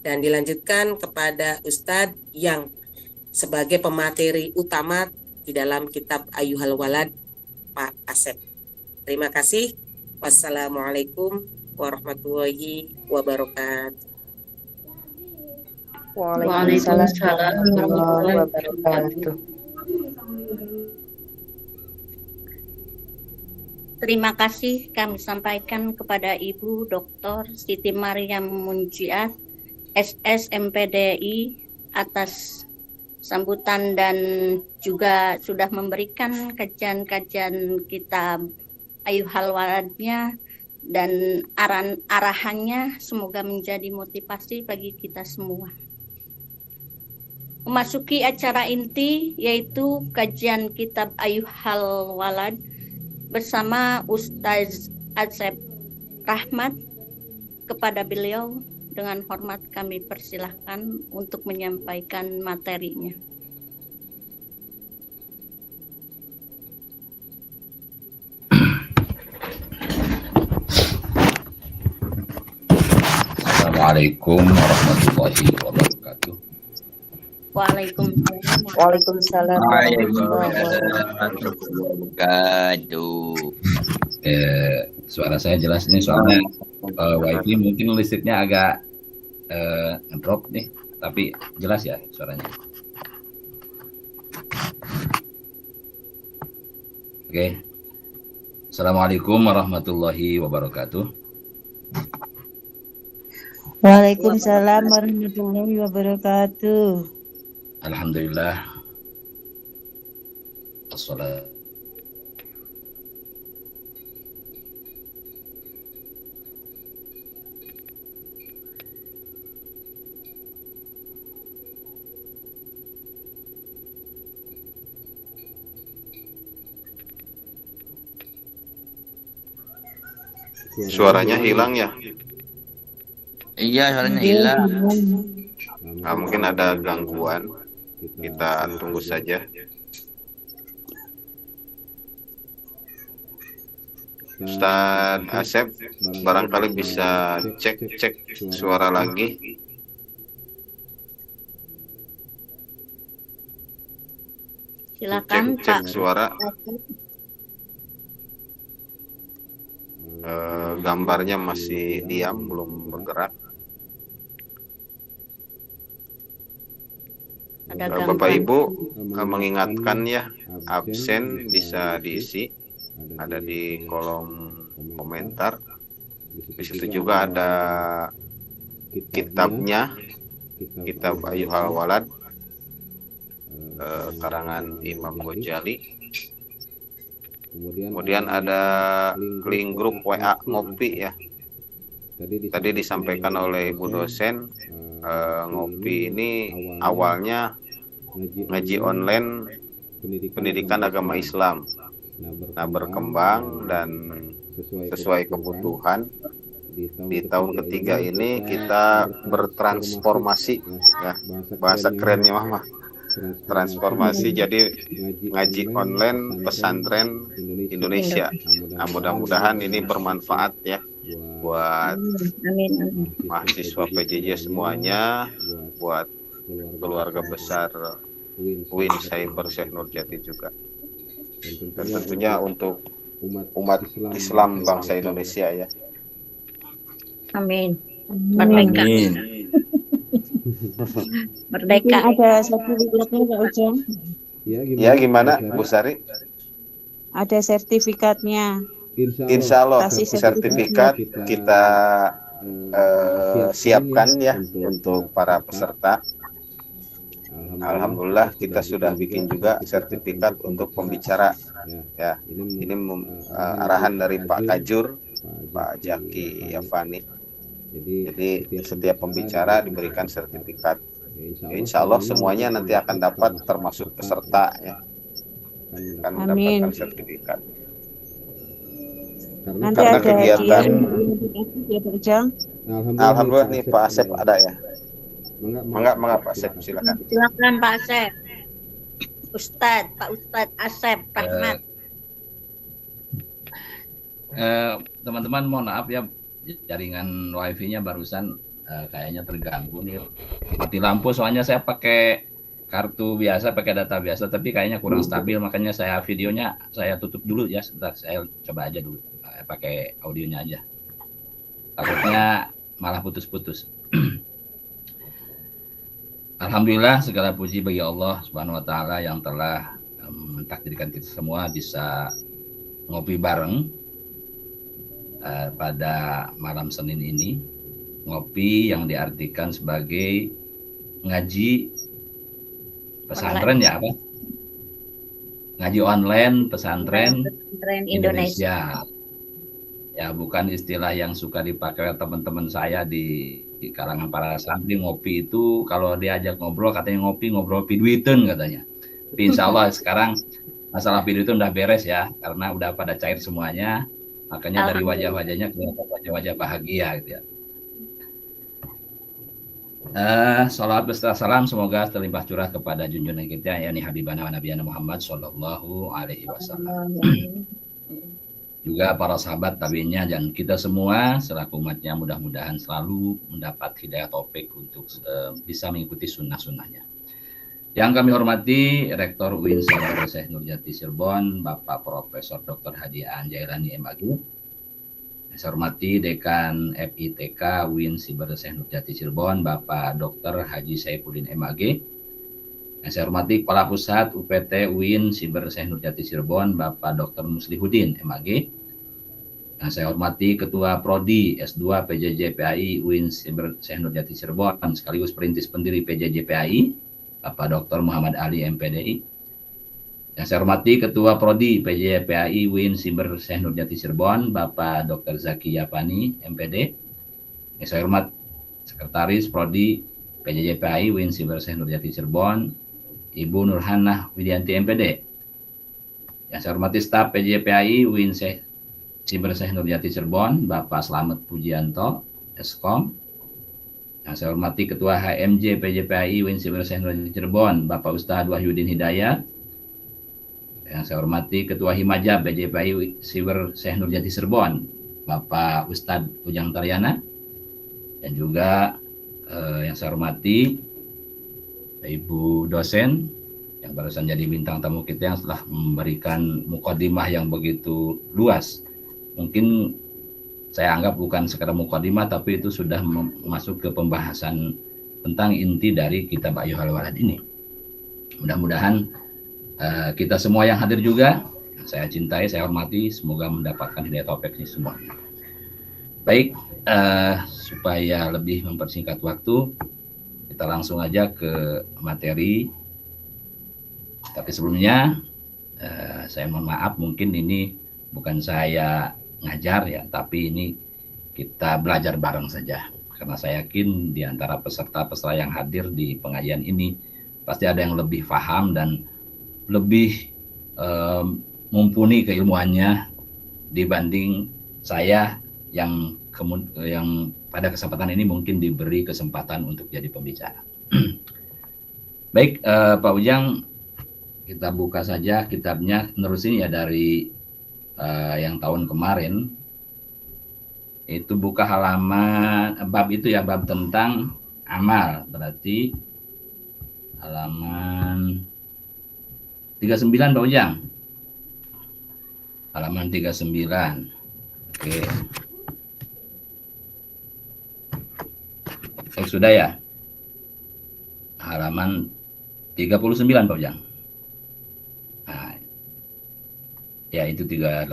dan dilanjutkan kepada Ustadz yang sebagai pemateri utama di dalam kitab Ayyuhal Walad, Pak Asep. Terima kasih. Wassalamualaikum warahmatullahi wabarakatuh. Waalaikumsalam warahmatullahi wabarakatuh. Terima kasih kami sampaikan kepada Ibu Dr. Siti Maryam Munjiat, SS MPDI, atas sambutan dan juga sudah memberikan kajian-kajian kitab Ayyuhal Waladnya dan arahannya semoga menjadi motivasi bagi kita semua. Memasuki acara inti yaitu kajian kitab Ayyuhal Walad bersama Ustaz Asep Rahmat. Kepada beliau dengan hormat kami persilahkan untuk menyampaikan materinya. Assalamualaikum warahmatullahi wabarakatuh. Waalaikumsalam warahmatullahi wabarakatuh. Suara saya jelas nih soalnya wifi mungkin listriknya agak drop nih, tapi jelas ya suaranya. Oke. Assalamualaikum warahmatullahi wabarakatuh. Waalaikumsalam warahmatullahi wabarakatuh. Alhamdulillah. Assalatu Suaranya hilang ya? Iya, suaranya hilang. Nah, mungkin ada gangguan. Kita tunggu saja. Ustaz Asep barangkali bisa cek suara lagi. Silakan Cek Pak. suara. Gambarnya masih diam, belum bergerak. Ada Bapak gangguan. Ibu mengingatkan ya, absen bisa diisi, ada di kolom komentar. Di situ juga ada kitabnya, kitab Ayyuhal Walad, karangan Imam Ghazali. Kemudian ada link grup WA Ngopi ya. Tadi disampaikan oleh Ibu dosen, Ngopi ini awalnya ngaji online pendidikan agama Islam. Nah, berkembang dan sesuai kebutuhan. Di tahun ketiga ini kita bertransformasi ya, bahasa kerennya mah transformasi jadi ngaji online pesantren Indonesia. Nah, mudah-mudahan ini bermanfaat ya buat mahasiswa PJJ semuanya, buat keluarga besar UIN Cyber Syekh Nurjati juga, dan tentunya untuk umat Islam bangsa Indonesia ya. Amin. Merdeka. Amin. Merdeka. Ada sertifikatnya Kak Ujang? Ya, gimana Bu Sari? Ada sertifikatnya. Insya Allah Kasih sertifikat kita siapkan ya untuk para peserta. Alhamdulillah kita sudah bikin juga sertifikat untuk pembicara ya. Ini arahan dari Pak Kajur, Pak Jaki Yafani. Jadi setiap pembicara diberikan sertifikat. Insya Allah semuanya nanti akan dapat, termasuk peserta ya, akan mendapatkan sertifikat. Nanti Karena ada kegiatan ya Kak Ujang. Alhamdulillah nih Pak Asep ada ya. Mangga Pak Asep silakan. Silakan Pak Asep. Pak Ustadz Asep Rahmat. Teman-teman mohon maaf ya, jaringan wifi-nya barusan kayaknya terganggu nih. Mati lampu soalnya saya pakai kartu biasa, pakai data biasa, tapi kayaknya kurang stabil, makanya saya videonya saya tutup dulu ya, sebentar saya coba aja dulu pakai audionya aja. Takutnya malah putus-putus. Alhamdulillah segala puji bagi Allah Subhanahu wa taala yang telah mentakdirkan kita semua bisa ngopi bareng pada malam Senin ini. Ngopi yang diartikan sebagai ngaji pesantren ya apa? Ngaji online pesantren Indonesia. Ya, bukan istilah yang suka dipakai oleh teman-teman saya di kalangan para santri. Ngopi itu kalau diajak ngobrol katanya ngobrol piduiten katanya. Tapi insya Allah sekarang masalah piduiten udah beres ya, karena udah pada cair semuanya. Makanya dari wajah-wajahnya kelihatan wajah-wajah bahagia gitu ya. Salawat beserta salam semoga terlimpah curah kepada junjungan kita yakni Habibana wa Nabiyana Muhammad Sallallahu Alaihi Wasallam. Juga para sahabat tabiinnya dan kita semua selaku umatnya mudah-mudahan selalu mendapat hidayah taufik untuk bisa mengikuti sunnah-sunnahnya. Yang kami hormati Rektor UIN Saudara Syekh Nurjati Cirebon, Bapak Profesor Dr. Hadiah Jailani MAG. Saya hormati Dekan FITK UIN Siber Syekh Nurjati Cirebon, Bapak Dr. Haji Saifuddin MAG. Yang saya hormati Kepala Pusat UPT UIN Siber Syekh Nurjati Cirebon, Bapak Dr. Muslihuddin MAG. Yang saya hormati Ketua Prodi S2 PJJ PAI UIN Siber Syekh Nurjati Cirebon, sekaligus perintis pendiri PJJ PAI, Bapak Dr. Muhammad Ali MPDI. Yang saya hormati Ketua Prodi PJJ PAI UIN Siber Syekh Nurjati Cirebon, Bapak Dr. Zaki Yapani MPD. Yang saya hormat Sekretaris Prodi PJJ PAI UIN Siber Syekh Nurjati Cirebon, Ibu Nurhanah Widianti MPD. Yang saya hormati staf PJPAI UIN Siber Syekh Nurjati Cirebon, Bapak Slamet Pujianto, Eskom. Yang saya hormati Ketua HMJ PJPAI UIN Siber Syekh Nurjati Cirebon, Bapak Ustadz Wahyudin Hidayat. Yang saya hormati Ketua Himajab PJPAI Siber Syekh Nurjati Cirebon, Bapak Ustadz Ujang Taryana. Dan juga yang saya hormati Ibu dosen yang barusan jadi bintang tamu kita yang telah memberikan mukadimah yang begitu luas. Mungkin saya anggap bukan sekedar mukadimah, tapi itu sudah masuk ke pembahasan tentang inti dari kitab Ayyuhal Walad ini. Mudah-mudahan kita semua yang hadir juga, saya cintai, saya hormati, semoga mendapatkan hidayah taufik ini semua. Baik, supaya lebih mempersingkat waktu, kita langsung aja ke materi. Tapi sebelumnya saya mohon maaf, mungkin ini bukan saya ngajar ya, tapi ini kita belajar bareng saja. Karena saya yakin di antara peserta-peserta yang hadir di pengajian ini pasti ada yang lebih paham dan lebih mumpuni keilmuannya dibanding saya yang pada kesempatan ini mungkin diberi kesempatan untuk jadi pembicara. Baik, Pak Ujang, kita buka saja kitabnya, nerusin ya dari yang tahun kemarin. Itu buka halaman, bab itu ya, bab tentang amal, berarti halaman 39 Pak Ujang. Halaman 39. Oke. Sudah ya? Halaman 39 Pak Ujang. Nah, ya itu 38.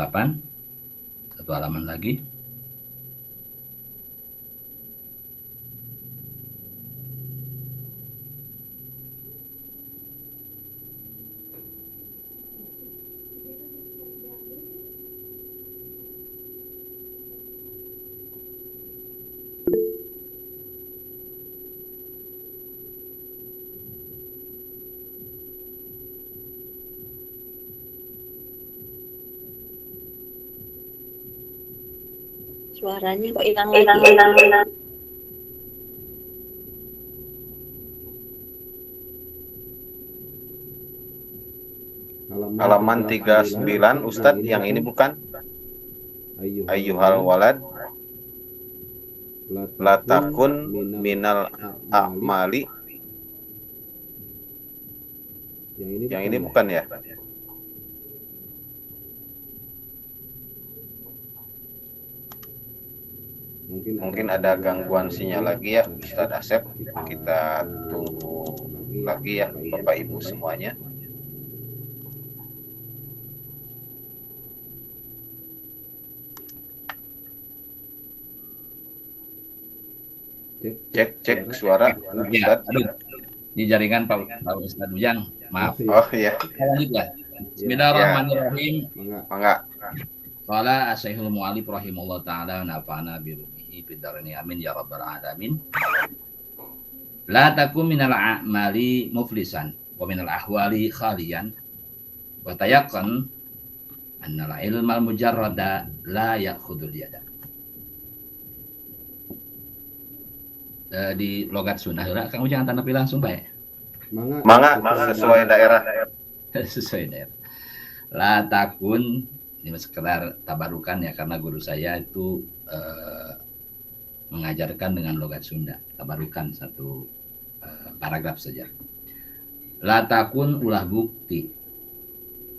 Satu halaman lagi. Suaranya kok hilang. Halaman 39 Ustadz, yang ini bukan? Ayyuhal walad latakun minal a'mali. Yang ini bukan ya? Mungkin ada gangguan sinyal lagi ya Ustadz Asep. Kita tunggu lagi ya Bapak Ibu semuanya. Cek suara Ya, Ustadz. aduh, di jaringan Pak Ustadz Ujang, maaf. Oh iya. Lanjut ya. Bismillahirrahmanirrahim. Mangga. Qala Asy-Syaikh Mu'allif rahimahullah taala nafa'ana bi rumihi fid dharain amin ya rabbal alamin. La takum minal a'mali muflisan wa minal ahwali khaliyan wa tayaqqan annal ilmal mujarrada la ya'khudul yada. Di logat Sunda kamu jangan tanda pilih langsung baik. Mangga sesuai daerah. Sesuai daerah. La takun ini sekedar tabarukan ya, karena guru saya itu mengajarkan dengan logat Sunda. Tabarukan satu paragraf saja. La takun ulah bukti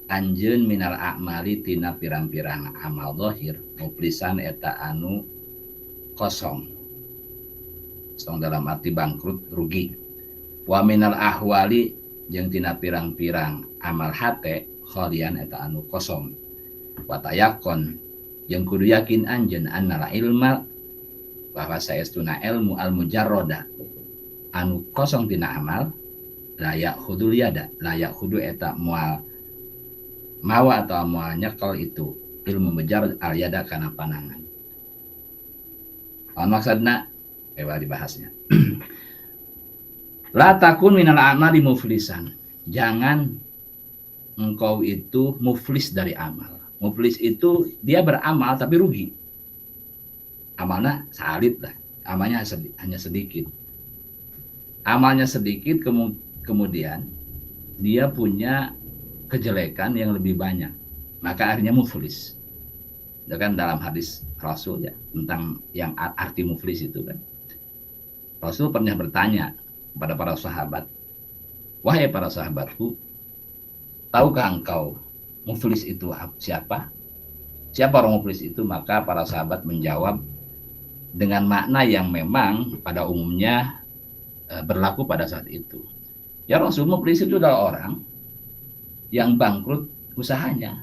anjeun minal a'mali tina pirang-pirang amal zahir muflisan eta anu kosong dalam arti bangkrut rugi. Wa minal ahwali jeung tina pirang-pirang amal hate khalian eta anu kosong. Wa tayakon jeung kudu yakin anjeun annal ilma bahwa saestuna ilmu al mujarroda anu kosong tina amal layak khudul yada, layak khudu eta moal mawa atau moal nyekel itu ilmu mujarrod al yada kana panangan. Maksudna dibahasnya. La takun minal a'mali muflisan. Jangan engkau itu muflis dari amal. Muflis itu dia beramal tapi rugi. Amalnya salit lah. Amalnya hanya sedikit. Amalnya sedikit kemudian dia punya kejelekan yang lebih banyak. Maka akhirnya muflis. Itu kan dalam hadis Rasul ya tentang yang arti muflis itu kan. Rasul pernah bertanya kepada para sahabat, wahai para sahabatku, tahukah engkau muflis itu siapa? Siapa orang muflis itu? Maka para sahabat menjawab dengan makna yang memang pada umumnya berlaku pada saat itu. Ya Rasul, muflis itu adalah orang yang bangkrut usahanya.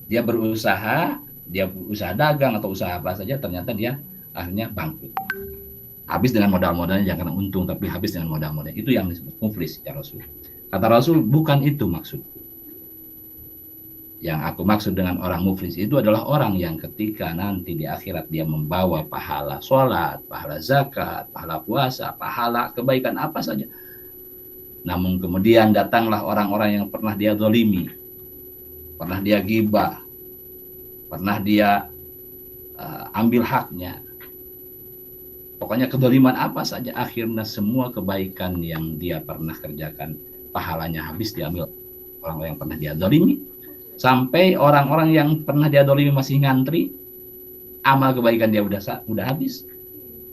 Dia berusaha, dia usaha dagang atau usaha apa saja, ternyata dia akhirnya bangkrut. Habis dengan modal-modalnya, jangan untung, tapi habis dengan modal-modalnya. Itu yang disebut muflis ya Rasul. Kata Rasul, bukan itu maksudku. Yang aku maksud dengan orang muflis itu adalah orang yang ketika nanti di akhirat dia membawa pahala sholat, pahala zakat, pahala puasa, pahala kebaikan apa saja. Namun kemudian datanglah orang-orang yang pernah dia zalimi, pernah dia ghibah, pernah dia ambil haknya. Pokoknya kezaliman apa saja, akhirnya semua kebaikan yang dia pernah kerjakan pahalanya habis diambil orang-orang yang pernah dia zalimi. Sampai orang-orang yang pernah dia zalimi masih ngantri, amal kebaikan dia udah habis.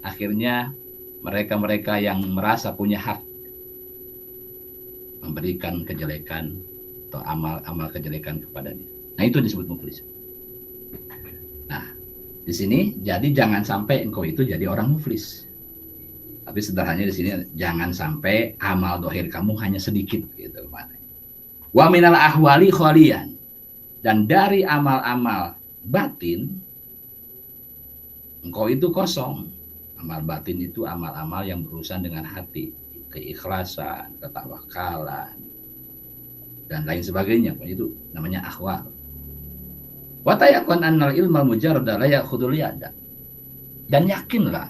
Akhirnya mereka-mereka yang merasa punya hak memberikan kejelekan atau amal kejelekan kepada dia. Nah, itu disebut muflis. Nah, di sini jadi jangan sampai engkau itu jadi orang muflis. Tapi sederhananya di sini jangan sampai amal dohir kamu hanya sedikit gitu maknanya. Wa minal ahwali khalian, dan dari amal-amal batin engkau itu kosong. Amal batin itu amal-amal yang berurusan dengan hati, keikhlasan, ketawakalan, dan lain sebagainya. Itu namanya ahwal. Wa tayaqan annal ilmal mujarrada la ya'khudul yada. Dan yakinlah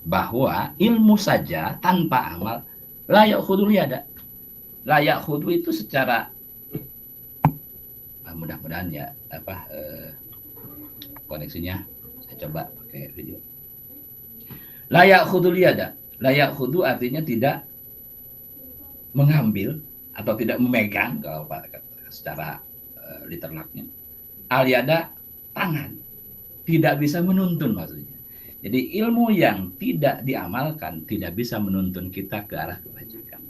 bahwa ilmu saja tanpa amal la ya'khudul yada. La ya'khudu itu secara mudah-mudahan ya koneksinya saya coba pakai video. La ya'khudul yada. La ya'khudu artinya tidak mengambil atau tidak memegang kalau secara literalnya. Al-yada tangan, tidak bisa menuntun maksudnya. Jadi ilmu yang tidak diamalkan tidak bisa menuntun kita ke arah kebajikan.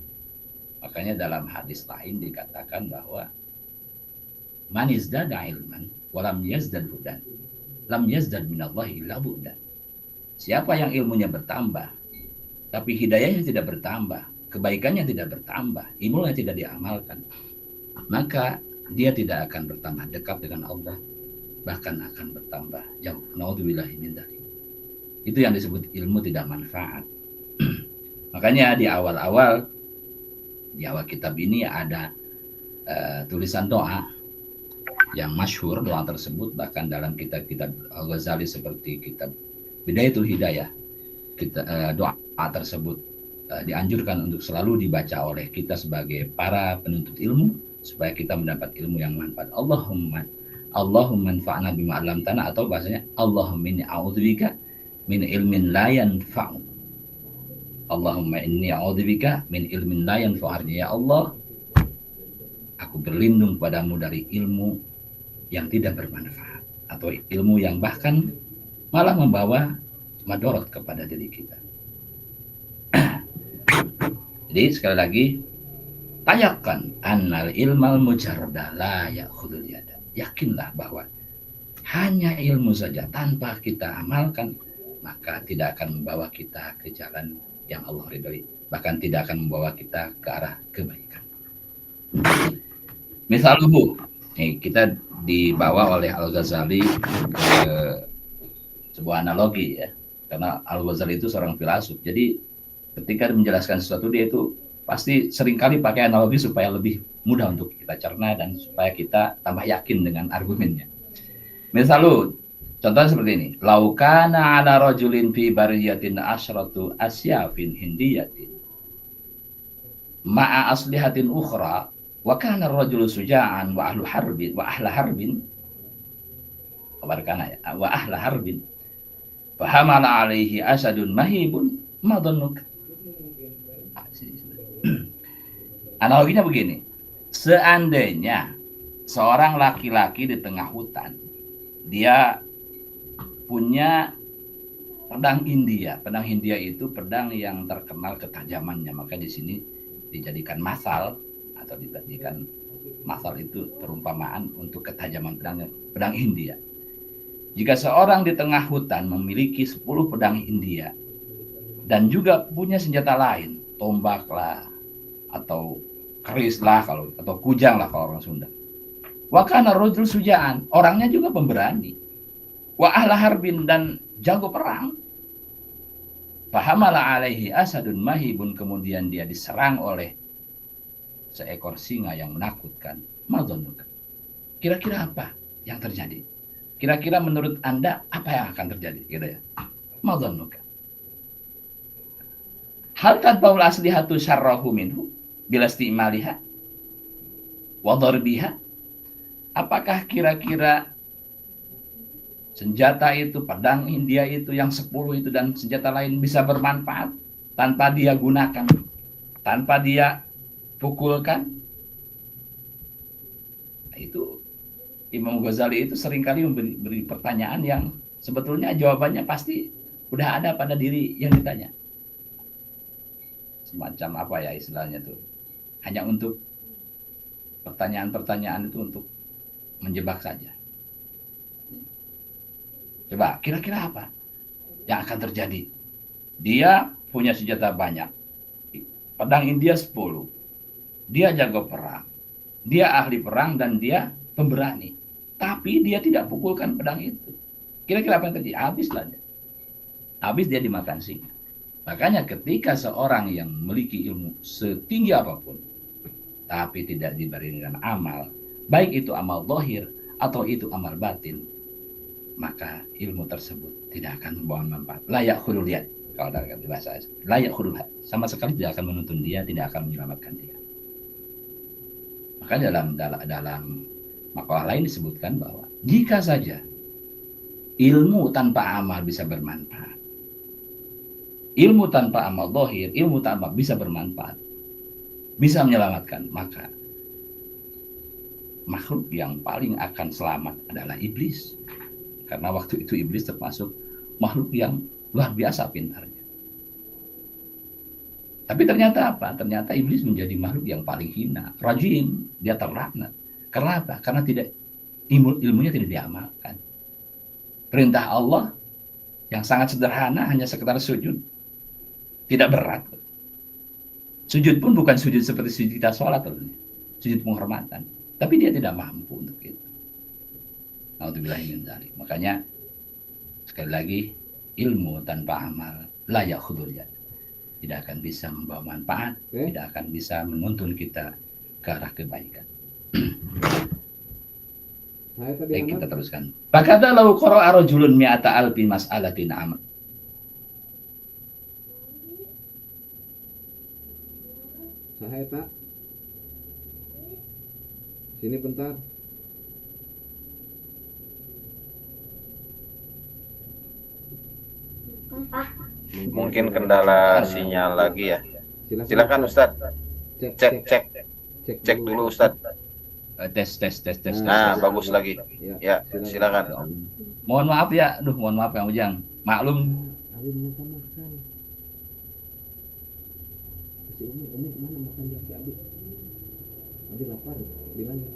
Makanya dalam hadis lain dikatakan bahwa man izdada ilman walam yazdad hudan lam yazdad minallahi illa bu'dan. Siapa yang ilmunya bertambah tapi hidayahnya tidak bertambah, kebaikannya tidak bertambah, ilmunya tidak diamalkan, maka dia tidak akan bertambah dekat dengan Allah, bahkan akan bertambah jauh. Naudzubillahi min dzalik. Itu yang disebut ilmu tidak manfaat. Makanya di awal kitab ini ada tulisan doa yang masyhur doa tersebut, bahkan dalam kitab-kitab Al-Ghazali seperti kitab Bidayatul Hidayah, doa tersebut dianjurkan untuk selalu dibaca oleh kita sebagai para penuntut ilmu supaya kita mendapat ilmu yang manfaat. Allahumma anfa'na bima 'allamtana, atau bahasanya Allahumma inni a'udzubika min ilmin la yanfa'u. Allahumma inni a'udzubika min ilmin la yanfa'u. Ya Allah, aku berlindung padamu dari ilmu yang tidak bermanfaat, atau ilmu yang bahkan malah membawa madorot kepada diri kita. Jadi sekali lagi, tayakkan annal ilmal mujarrada la ya'khudul yada. Yakinlah bahwa hanya ilmu saja tanpa kita amalkan, maka tidak akan membawa kita ke jalan yang Allah ridhoi, bahkan tidak akan membawa kita ke arah kebaikan. Misalnya, kita dibawa oleh Al-Ghazali ke sebuah analogi ya, karena Al-Ghazali itu seorang filsuf. Jadi ketika menjelaskan sesuatu, dia itu pasti seringkali pakai analogi supaya lebih mudah untuk kita cerna dan supaya kita tambah yakin dengan argumennya. Misalnya, contohnya seperti ini. Laukana ala rajulin fi bariyatin asyratu asyafin hindiyatin ma'a aslihatin ukhra wa kana ar-rajulu suja'an wa ahlu harbin wa ahla harbin wa ahla harbin fahamala alaihi asadun mahibun madannuk. Analoginya begini, seandainya seorang laki-laki di tengah hutan, dia punya pedang India. Pedang India itu pedang yang terkenal ketajamannya, maka di sini dijadikan masal, atau dijadikan masal itu perumpamaan untuk ketajaman pedang India. Jika seorang di tengah hutan memiliki 10 pedang India dan juga punya senjata lain, tombak lah, atau keris lah, atau kujang lah kalau orang Sunda. Wa kana rajul sujaan, orangnya juga pemberani. Wa ahla harbin, dan jago perang. Fahamala alaihi asadun mahibun, kemudian dia diserang oleh seekor singa yang menakutkan. Madzanuka. Kira-kira apa yang terjadi? Kira-kira menurut Anda apa yang akan terjadi? Gitu ya. Madzanuka. Hal tadbaul aslihatu syarrahu minhu bila istimaliha wa darbiha. Apakah kira-kira senjata itu, pedang India itu yang 10 itu dan senjata lain bisa bermanfaat tanpa dia gunakan, tanpa dia pukulkan? Nah, itu Imam Ghazali itu seringkali memberi pertanyaan yang sebetulnya jawabannya pasti udah ada pada diri yang ditanya. Semacam apa ya istilahnya tuh, hanya untuk pertanyaan-pertanyaan itu untuk menjebak saja. Coba kira-kira apa yang akan terjadi? Dia punya senjata banyak, pedang India 10, dia jago perang, dia ahli perang, dan dia pemberani, tapi dia tidak pukulkan pedang itu. Kira-kira apa yang terjadi? Habislah dia. Habis dia dimakan singa. Makanya ketika seorang yang memiliki ilmu setinggi apapun, tapi tidak diberi dengan amal, baik itu amal zahir atau itu amal batin, maka ilmu tersebut tidak akan membawa manfaat. Layak khululiyat, kalau dalam bahasa layak khululiyat, sama sekali tidak akan menuntun dia, tidak akan menyelamatkan dia. Maka dalam makalah lain disebutkan bahwa jika saja ilmu tanpa amal bisa bermanfaat, ilmu tanpa amal zahir, ilmu tanpa bisa bermanfaat, bisa menyelamatkan, maka makhluk yang paling akan selamat adalah iblis. Karena waktu itu iblis termasuk makhluk yang luar biasa pintarnya. Tapi ternyata apa? Ternyata iblis menjadi makhluk yang paling hina, rajim, dia terlaknat. Karena apa? Karena ilmunya tidak diamalkan. Perintah Allah yang sangat sederhana, hanya sekedar sujud, tidak berat. Sujud pun bukan sujud seperti sujud kita sholat, sujud penghormatan. Tapi dia tidak mampu untuk itu. Makanya sekali lagi, ilmu tanpa amal layak khuduriyat, tidak akan bisa membawa manfaat, tidak akan bisa menuntun kita ke arah kebaikan. Baik, kita teruskan. Fakada lau qara'a rajulun mi'ata alfi mas'alatin amal. Saya tak. Sini bentar. Mungkin kendala sinyal lagi ya. Silakan Ustadz. Cek dulu Ustadz. Tes. Nah, bagus lagi. Ya, silakan. Mohon maaf ya, mohon maaf Kang Ujang. Maklum. Abi makan. Si Umi kemana makan ya si Abi? Abi lapar, bilang ya.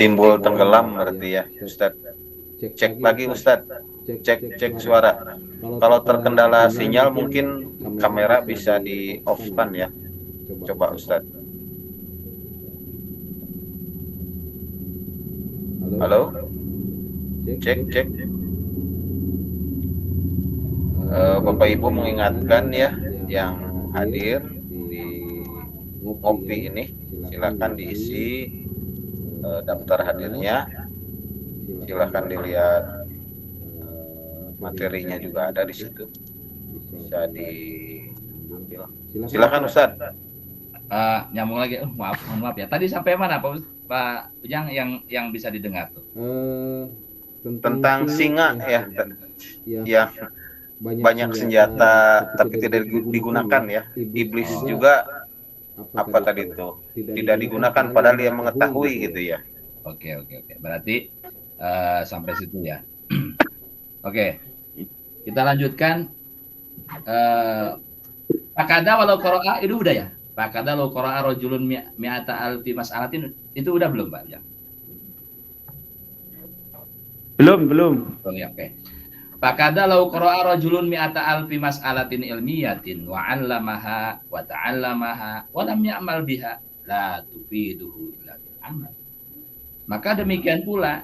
Timbul tenggelam berarti ya, Ustadz. Cek lagi Ustadz. Cek suara. Kalau terkendala sinyal mungkin kamera bisa di off kan ya. Coba Ustadz. Halo? Cek. Bapak Ibu mengingatkan ya yang hadir di ngopi ini, silakan diisi daftar hadirnya, silakan dilihat materinya juga ada di situ, bisa diambil. Silakan Ustadz. Nyambung lagi, mohon maaf ya. Tadi sampai mana Pak Ujang yang bisa didengar tuh? Tentang singa ya, yang banyak senjata tapi tidak digunakan ya. Iblis juga apa tadi itu tidak digunakan padahal dia mengetahui gitu ya. Oke. Berarti sampai situ ya. Oke. Kita lanjutkan. Fakada walau qara'a itu udah ya. Fakada walau qara'a rajulun mi'ata alfi mas'alatin itu udah belum Pak? Ya. Belum. Oh, ya, oke. Fakada lau qara'a rajulun mi'ata alfi mas'alatin ilmiyatin wa 'allamaha wa ta'allamaha wa lam ya'mal biha la tufiduhu illa bil amal. Maka demikian pula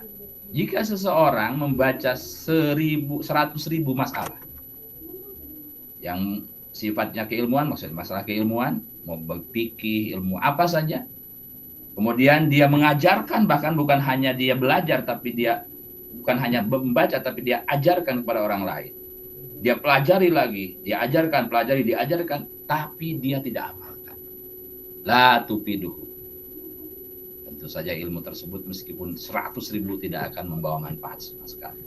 jika seseorang membaca 100.000 masalah yang sifatnya keilmuan, maksudnya masalah keilmuan, mau berfikih, ilmu apa saja, kemudian dia mengajarkan, bahkan bukan hanya dia belajar, tapi dia bukan hanya membaca, tapi dia ajarkan kepada orang lain. Dia pelajari lagi, dia ajarkan, diajarkan, tapi dia tidak amalkan. La tufiduhu. Tentu saja ilmu tersebut meskipun 100.000 tidak akan membawa manfaat sama sekali.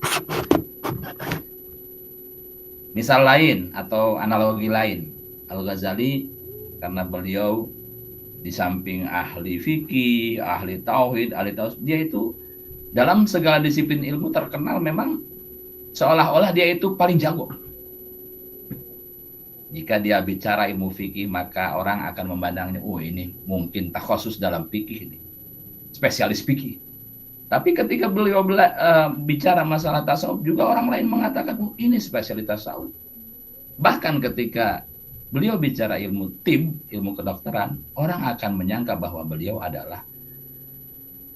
Misal lain atau analogi lain, Al-Ghazali karena beliau di samping ahli fikih, ahli tauhid, dia itu dalam segala disiplin ilmu terkenal memang seolah-olah dia itu paling jago. Jika dia bicara ilmu fikih maka orang akan memandangnya, oh ini mungkin takhusus dalam fikih ini, spesialis fikih. Tapi ketika beliau bicara masalah tasawuf juga orang lain mengatakan, oh ini spesialis tasawuf. Bahkan ketika beliau bicara ilmu tim, ilmu kedokteran, orang akan menyangka bahwa beliau adalah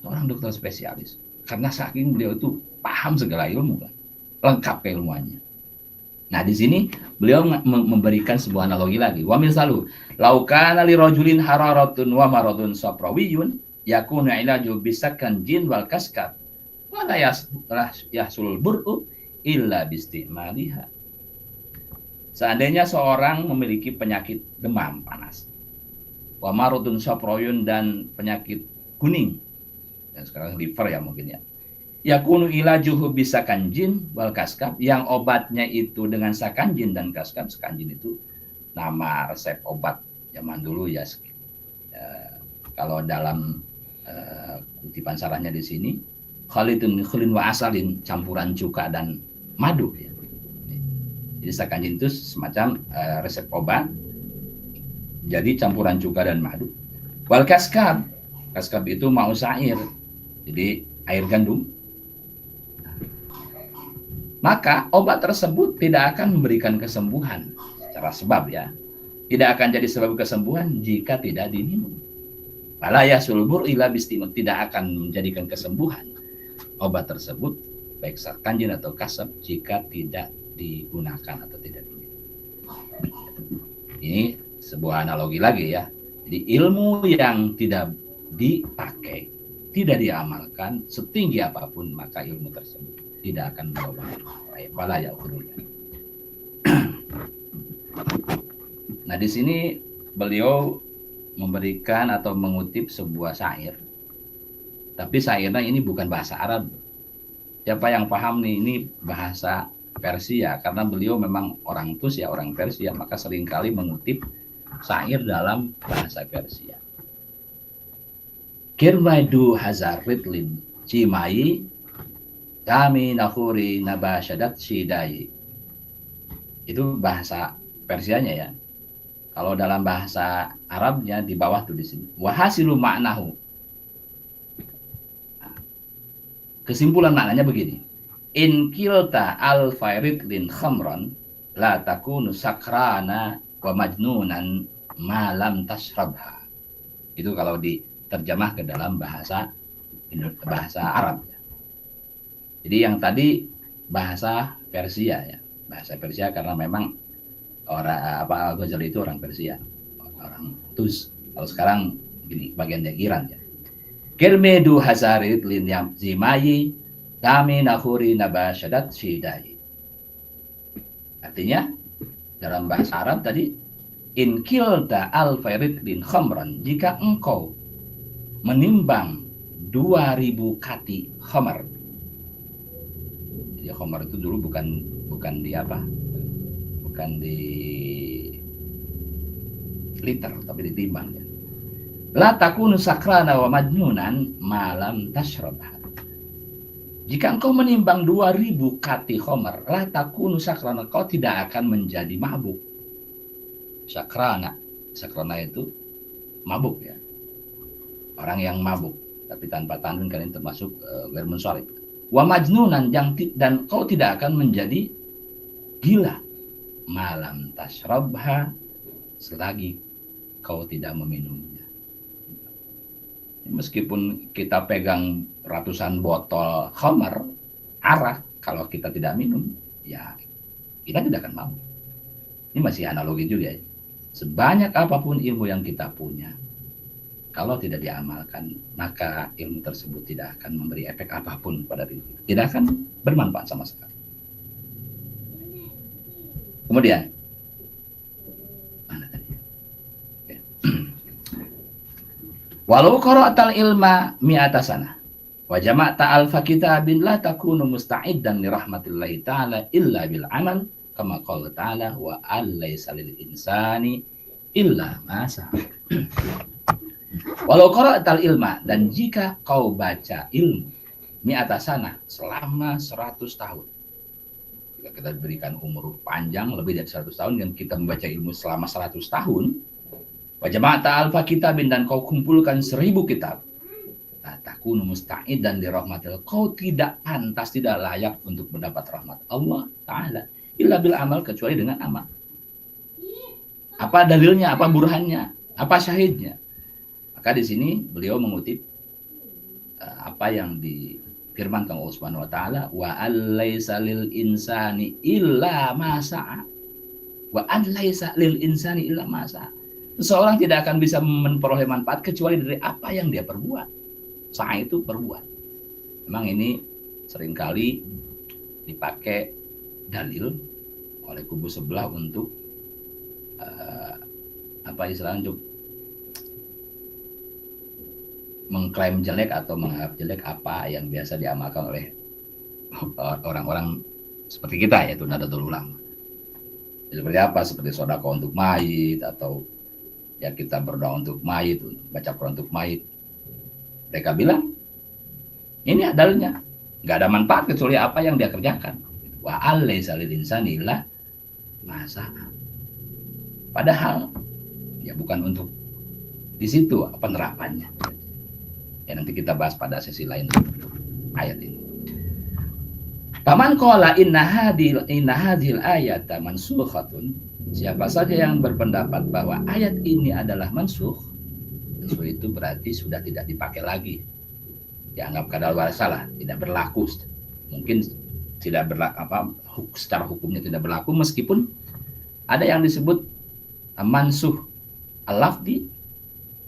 seorang dokter spesialis. Karena saking beliau itu paham segala ilmu kan, lengkap keilmuannya. Nah di sini beliau memberikan sebuah analogi lagi. Wa misalu, lau kana li rajulin hararatun wa maradun saprawiyun yakunu ilaju bisakan jin wal kaskab wala yahsulul bur'u illa bistimaliha. Seandainya seorang memiliki penyakit demam panas, wa maradun saprawiyun dan penyakit kuning, dan sekarang liver ya mungkin ya, yakunu ilajuhu bisakan jin wal kaskab, yang obatnya itu dengan sakanjin dan kaskab. Sakanjin itu nama resep obat zaman dulu ya. Kalau dalam kutipan sarahnya di sini, khalidun wa asalin, campuran cuka dan madu ya. Jadi sakanjin itu semacam resep obat, jadi campuran cuka dan madu. Wal kaskab itu mau syair, jadi air gandum. Maka obat tersebut tidak akan memberikan kesembuhan secara sebab ya, tidak akan jadi sebab kesembuhan jika tidak diminum. Fala yasul bur'u illa bistimut, tidak akan menjadikan kesembuhan obat tersebut baik sarkanjin atau kasab jika tidak digunakan atau tidak diminum. Ini sebuah analogi lagi ya. Jadi ilmu yang tidak dipakai, tidak diamalkan setinggi apapun, maka ilmu tersebut tidak akan membawa baik pala ya ukhruya. Nah, di sini beliau memberikan atau mengutip sebuah syair. Tapi syairnya ini bukan bahasa Arab. Siapa yang paham nih, ini bahasa Persia, karena beliau memang orang Tus ya, orang Persia, maka seringkali mengutip syair dalam bahasa Persia. Kirmaidu hazar ridlin cimai kami nakhuri nabashadat shidai. Itu bahasa Persianya ya. Kalau dalam bahasa Arabnya di bawah tuh di sini. Wahasilu maknahu. Kesimpulan maknanya begini. In kilta al fairidlin khamran la takunu sakrana wa majnunan ma lam tashrabha. Itu kalau diterjemah ke dalam bahasa Arab ya. Jadi yang tadi bahasa Persia ya. Bahasa Persia karena memang Al-Ghazali itu orang Persia, orang Tus. Kalau sekarang gini, bagian dari Iran ya. Kirmedu hazarit lin zimayi kami nakhuri nabashadat shidai. Artinya dalam bahasa Arab tadi, in kilda al-fairid lin khamran, jika engkau menimbang 2000 kati khamar. Jadi khamar itu dulu bukan di apa? Bukan di liter tapi ditimbang ya. La takunu sakrana wa majnunan malam tashrabha. Jika engkau menimbang 2000 kati khamar, la takunu sakrana, kau tidak akan menjadi mabuk. Sakrana itu mabuk ya. Orang yang mabuk tapi tanpa tanwin kalian termasuk ghair munsharif. Wa majnunan, dan kau tidak akan menjadi gila. Malam tashrabha, selagi kau tidak meminumnya. Meskipun kita pegang ratusan botol khamar, arak, kalau kita tidak minum, ya kita tidak akan mabuk. Ini masih analogi juga ya. Sebanyak apapun ilmu yang kita punya, kalau tidak diamalkan, maka ilmu tersebut tidak akan memberi efek apapun pada diri kita. Tidak akan bermanfaat sama sekali. Kemudian, mana tadi? Okay. Walau qara'atal ilma mi'ata sana wa jama'ta alfa kitabin la takunu musta'iddan li rahmatillahi ta'ala illa bil amal kama qala ta'ala wa allaysa lil insani illa ma sa'a. Walau qara'atal ilma, dan jika kau baca ilmu mi'ata sana selama 100 tahun. Jika kita diberikan umur panjang lebih dari 100 tahun dan kita membaca ilmu selama 100 tahun, wa jama'ta alfa kitabin, dan kau kumpulkan 1000 kitab, la takunu musta'idan li rahmatil, kau tidak pantas, tidak layak untuk mendapat rahmat Allah Ta'ala illa bil amal, kecuali dengan amal. Apa dalilnya, apa burhannya, apa syahidnya? Maka di sini beliau mengutip apa yang difirmankan Allah Subhanahu wa taala, wa allaysa lil insani illa ma sa'a. Wa allaysa lil insani illa ma sa'a. Seseorang tidak akan bisa memperoleh manfaat kecuali dari apa yang dia perbuat. Sa'a itu perbuat. Memang ini seringkali dipakai dalil oleh kubu sebelah untuk apa istilahnya, untuk mengklaim jelek atau menganggap jelek apa yang biasa diamalkan oleh orang-orang seperti kita, yaitu Nahdlatul Ulama. Seperti apa? Seperti sedekah untuk mayit, atau ya kita berdoa untuk mayit, baca Quran untuk mayit. Mereka bilang ini dalilnya nggak ada manfaat kecuali apa yang dia kerjakan. Wa allaysa lil insani illa ma sa'a. Padahal ya bukan untuk di situ penerapannya. Ya nanti kita bahas pada sesi lain ayat ini. Paman qala inna hadhil ayata mansukhatun, siapa saja yang berpendapat bahwa ayat ini adalah mansukh, itu berarti sudah tidak dipakai lagi, dianggap kadaluarsa, tidak berlaku. mungkin tidak secara hukumnya tidak berlaku, meskipun ada yang disebut mansuh al-lafzi,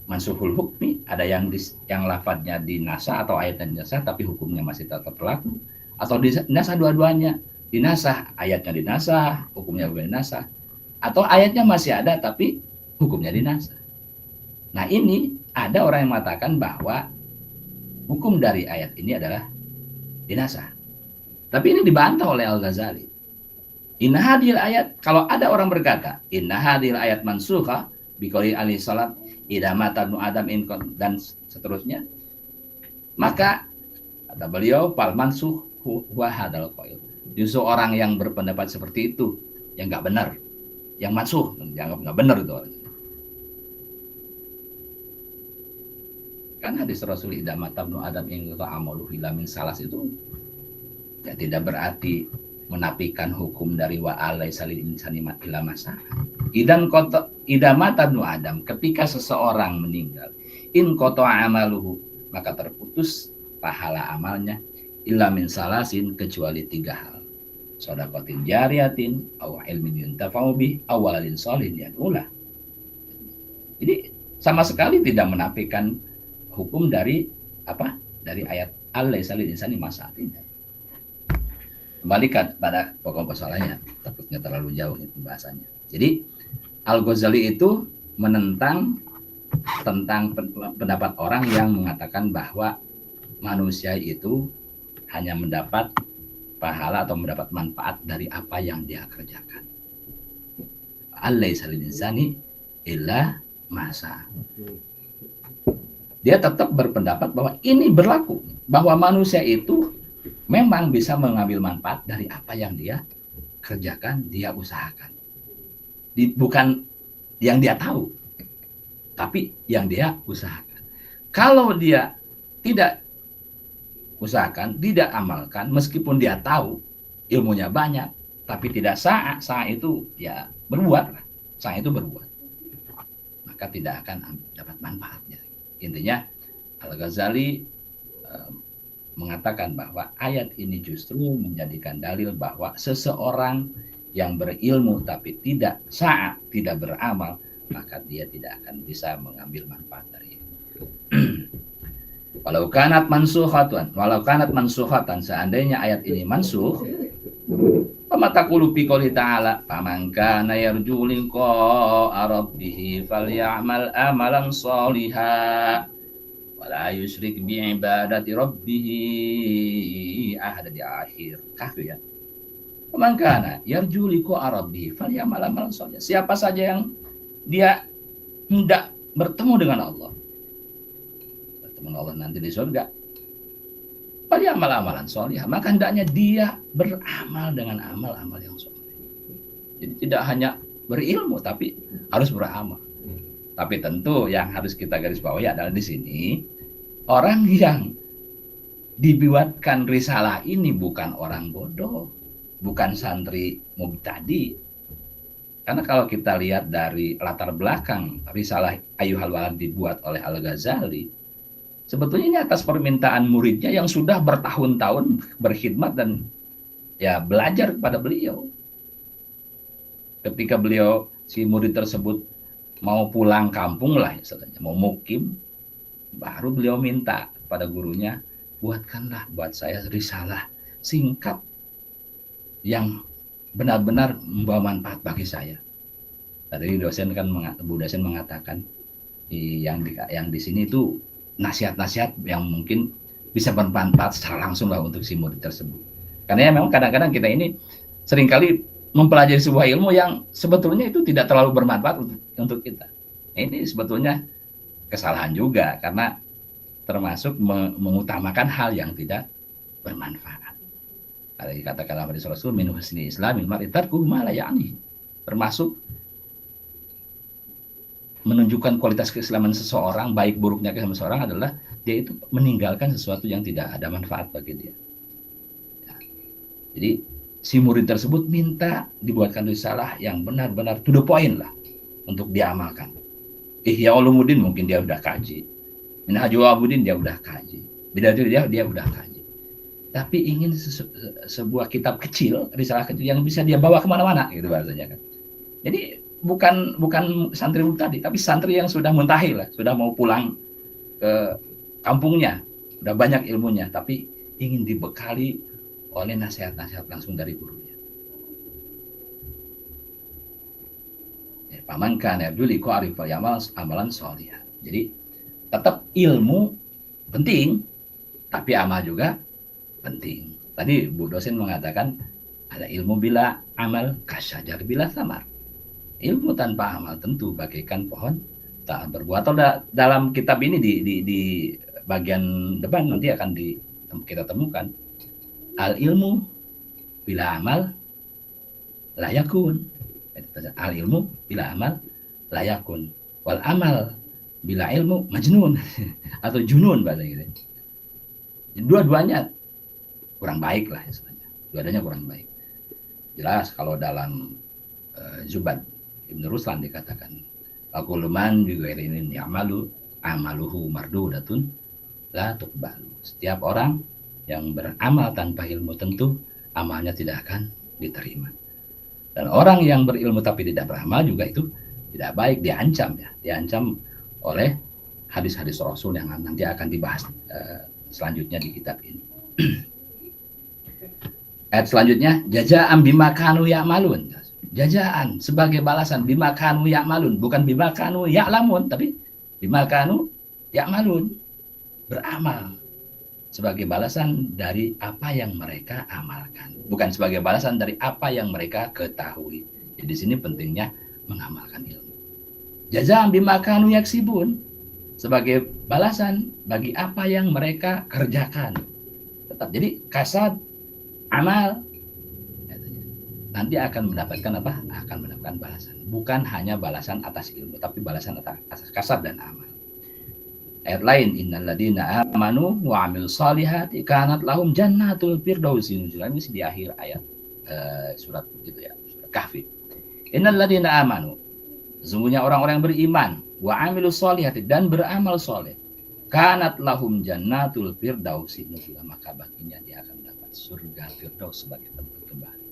mansuhul hukmi, ada yang lafadznya dinasah atau ayatnya dinasah tapi hukumnya masih tetap berlaku, atau dinasah dua-duanya, dinasah ayatnya dinasah, hukumnya bukan dinasah, atau ayatnya masih ada tapi hukumnya dinasah. Nah, ini ada orang yang mengatakan bahwa hukum dari ayat ini adalah dinasah. Tapi ini dibantah oleh Al-Ghazali. Inna hadhil ayat, kalau ada orang berkata, inna hadhil ayat mansukha biqouli alaihi salat idza mata ibnu adam dan seterusnya, maka kata beliau fal mansukh huwa hadzal qaul. Justru orang yang berpendapat seperti itu yang enggak benar, yang mansukh dianggap enggak benar itu. Kan hadis Rasul idza mata ibnu adam amalu illa min salas itu ya tidak berarti menafikan hukum dari wa alaisa lil insani illa masa. Idza mata ibnu adam, ketika seseorang meninggal, in qata amaluhu, maka terputus pahala amalnya illa min salasin, kecuali 3 hal. Shadaqatin jariyatin aw ilmin yuntafa'u bih aw waladin shalihin yad'ulah. Jadi sama sekali tidak menafikan hukum dari dari ayat alaisa lil insani masa, tidak. Kembali pada pokok persoalannya, takutnya terlalu jauh nih pembahasannya. Jadi Al-Ghazali itu menentang tentang pendapat orang yang mengatakan bahwa manusia itu hanya mendapat pahala atau mendapat manfaat dari apa yang dia kerjakan. Alaisa lil insani illa masa. Dia tetap berpendapat bahwa ini berlaku, bahwa manusia itu memang bisa mengambil manfaat dari apa yang dia kerjakan, dia usahakan. Bukan yang dia tahu, tapi yang dia usahakan. Kalau dia tidak usahakan, tidak amalkan, meskipun dia tahu ilmunya banyak, tapi tidak sa'a itu ya berbuat, sa'a itu berbuat, maka tidak akan dapat manfaatnya. Intinya Al-Ghazali mengatakan bahwa ayat ini justru menjadikan dalil bahwa seseorang yang berilmu tapi tidak sa'a, tidak beramal, maka dia tidak akan bisa mengambil manfaat dari itu. Walau kanat mansukhatan, seandainya ayat ini mansukh, pamataqulu fi qouli ta'ala faman kana yarju liqa'a rabbih falyamal amalan shalihan wala yusyrik bi ibadati rabbih ahada, di akhir Kahfi ya. Faman kana yarju liqa'a rabbih falyamal amalan shalihan. Siapa saja yang dia hendak bertemu dengan Allah nanti di surga, falyamal amalan shalihan, maka hendaknya dia beramal dengan amal-amal yang saleh. Jadi tidak hanya berilmu tapi harus beramal. Tapi tentu yang harus kita garis bawahi adalah di sini orang yang dibuatkan risalah ini bukan orang bodoh, bukan santri mubtadi. Karena kalau kita lihat dari latar belakang risalah Ayyuhal Walad dibuat oleh Al-Ghazali, sebetulnya ini atas permintaan muridnya yang sudah bertahun-tahun berkhidmat dan ya belajar kepada beliau. Ketika beliau, si murid tersebut mau pulang kampung lah istilahnya, mau mukim, baru beliau minta pada gurunya, buatkanlah buat saya risalah singkat yang benar-benar membawa manfaat bagi saya. Tadi dosen kan, Bu dosen mengatakan yang di sini itu nasihat-nasihat yang mungkin bisa bermanfaat secara langsung lah untuk si murid tersebut. Karena ya memang kadang-kadang kita ini seringkali mempelajari sebuah ilmu yang sebetulnya itu tidak terlalu bermanfaat untuk kita. Ini sebetulnya kesalahan juga, karena termasuk mengutamakan hal yang tidak bermanfaat. Ada dikatakan oleh Rasul, min husni islamil mar'i tarkuhu ma la ya'ni. Termasuk menunjukkan kualitas keislaman seseorang, baik buruknya keislaman seseorang adalah dia itu meninggalkan sesuatu yang tidak ada manfaat bagi dia. Ya. Jadi si murid tersebut minta dibuatkan risalah yang benar-benar to the point lah untuk diamalkan. Ihya Ulumuddin mungkin dia udah kaji, Minhajul Abidin dia udah kaji, Bidayatun dia udah kaji. tapi ingin sebuah kitab kecil, risalah kecil yang bisa dia bawa kemana-mana gitu bahasanya kan. Jadi bukan santri tadi, tapi santri yang sudah muntahil lah, sudah mau pulang ke kampungnya, udah banyak ilmunya, tapi ingin dibekali oleh nasihat-nasihat langsung dari gurunya. Paman kan yarju liqa arifal amalan sholih. Jadi tetap ilmu penting, tapi amal juga penting. Tadi Bu dosen mengatakan ada ilmu bila amal kasyajar bila samar. Ilmu tanpa amal tentu bagaikan pohon tak berbuah. Atau dalam kitab ini di bagian depan nanti akan kita temukan al ilmu bila amal layakun. Al ilmu bila amal layakun. Wal amal bila ilmu majnun atau junun bahasa gitu. Dua-duanya kurang baik lah istilahnya. Dua-duanya kurang baik. Jelas kalau dalam Zubad Ibn Ruslan dikatakan Fakuluman juga ini amaluhu mardudatun la tuqbalu. Setiap orang yang beramal tanpa ilmu tentu amalnya tidak akan diterima. Dan orang yang berilmu tapi tidak beramal juga itu tidak baik, diancam ya. Diancam oleh hadis-hadis Rasul yang nanti akan dibahas selanjutnya di kitab ini. Ayat selanjutnya, jazaan bima kanu ya'malun. Jazaan sebagai balasan bima kanu ya'malun, bukan bima kanu ya'lamun, tapi bima kanu ya'malun. Beramal sebagai balasan dari apa yang mereka amalkan, bukan sebagai balasan dari apa yang mereka ketahui. Jadi di sini pentingnya mengamalkan ilmu. Jazaan bima kanu yaksibun, sebagai balasan bagi apa yang mereka kerjakan. Tetap jadi kasad amal nanti akan mendapatkan apa? Akan mendapatkan balasan. Bukan hanya balasan atas ilmu, tapi balasan atas kasab dan amal. Ayat lain, innalladzina amanu wa amilus solihati kanat lahum jannatul firdausi nuzula. Ini di akhir ayat surat itu ya, surat Kahfi. Innalladzina amanu, sesungguhnya orang-orang yang beriman, wa amilus solihati, dan beramal soleh, kanat lahum jannatul firdausi nuzula, maka baginya dia akan mendapat surga firdaus sebagai tempat kembali.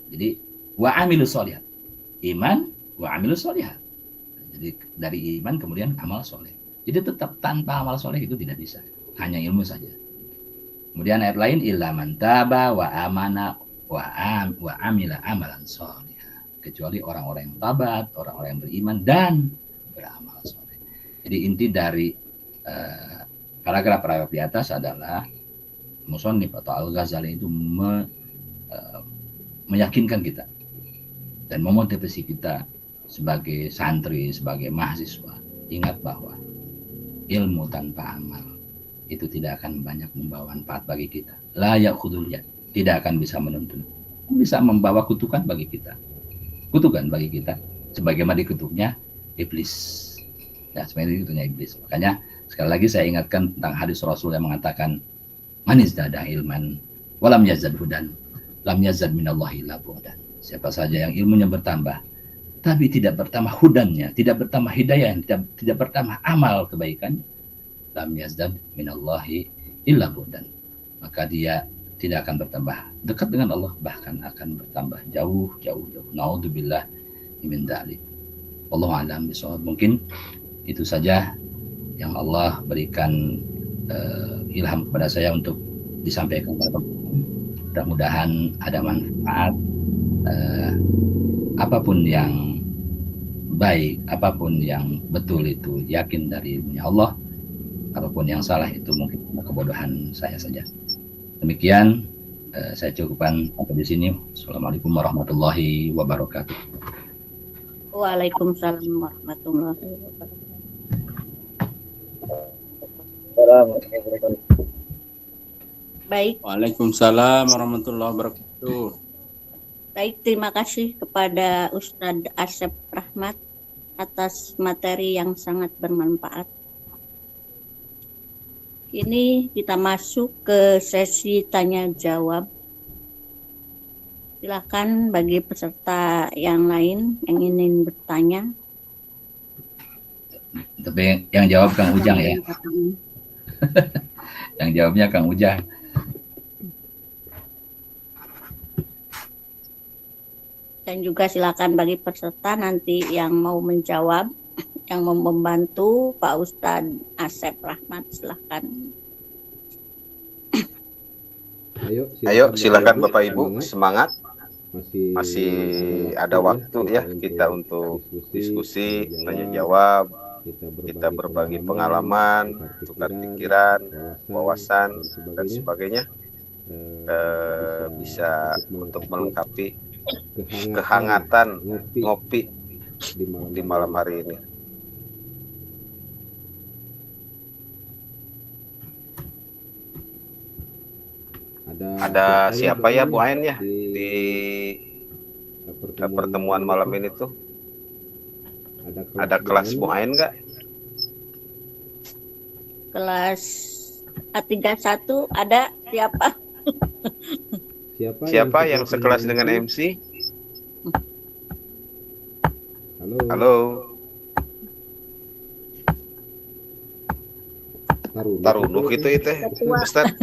Jadi wa amilus solihat, iman wa amilus solihat. Jadi dari iman kemudian amal soleh. Jadi tetap tanpa amal soleh itu tidak bisa, hanya ilmu saja. Kemudian ayat lain, illa man taba wa amana wa amila amalan soleh. Kecuali orang-orang yang tabat, orang-orang yang beriman dan beramal soleh. Jadi inti dari paragraf di atas adalah Musannif atau Al-Ghazali itu meyakinkan kita dan memotivasi kita sebagai santri, sebagai mahasiswa, ingat bahwa ilmu tanpa amal itu tidak akan banyak membawa manfaat bagi kita. La ya'khudul yad, tidak akan bisa menuntun, bisa membawa kutukan bagi kita. Kutukan bagi kita sebagaimana dikutuknya iblis. Ya, sebenarnya dikutuknya iblis. Makanya sekali lagi saya ingatkan tentang hadis Rasul yang mengatakan man izdada ilman walam yazad hudan lam yazad minallahi illa bu'dan. Siapa saja yang ilmunya bertambah tapi tidak bertambah hudannya, tidak bertambah hidayah, tidak bertambah amal kebaikan, lam yazdad minallahi illa bu'dan, maka dia tidak akan bertambah dekat dengan Allah, bahkan akan bertambah jauh. Naudzubillah min dzalik. Wallahu a'lam bishawab. Mungkin itu saja yang Allah berikan ilham kepada saya untuk disampaikan kepada teman-teman. Mudah-mudahan ada manfaat. Apapun yang baik, apapun yang betul itu yakin dari Allah, apapun yang salah itu mungkin kebodohan saya saja. Demikian saya cukupkan sampai di sini. Assalamualaikum warahmatullahi wabarakatuh. Waalaikumsalam warahmatullahi wabarakatuh. Baik. Waalaikumsalam warahmatullahi wabarakatuh. Baik, terima kasih kepada Ustadz Asep Rahmat atas materi yang sangat bermanfaat. Ini kita masuk ke sesi tanya jawab. Silakan bagi peserta yang lain yang ingin bertanya. Tapi yang jawab Kang Ujang ya. Yang jawabnya Kang Ujang. Dan juga silakan bagi peserta nanti yang mau menjawab, yang mau membantu Pak Ustadz Asep Rahmat, silakan. Ayo silakan Bapak Ibu, semangat. Masih ada waktu ya kita untuk diskusi, tanya jawab, kita berbagi pengalaman, tukar pikiran, wawasan dan sebagainya. Bisa untuk melengkapi kehangatan ngopi di malam hari ini. Ada siapa ya Bu Ain ya di pertemuan malam ini tuh? Ada kelas Bu Ain nggak? Kelas A31 ada siapa? Siapa yang sekelas dengan MC? Halo. Tarunuh itu Ustaz.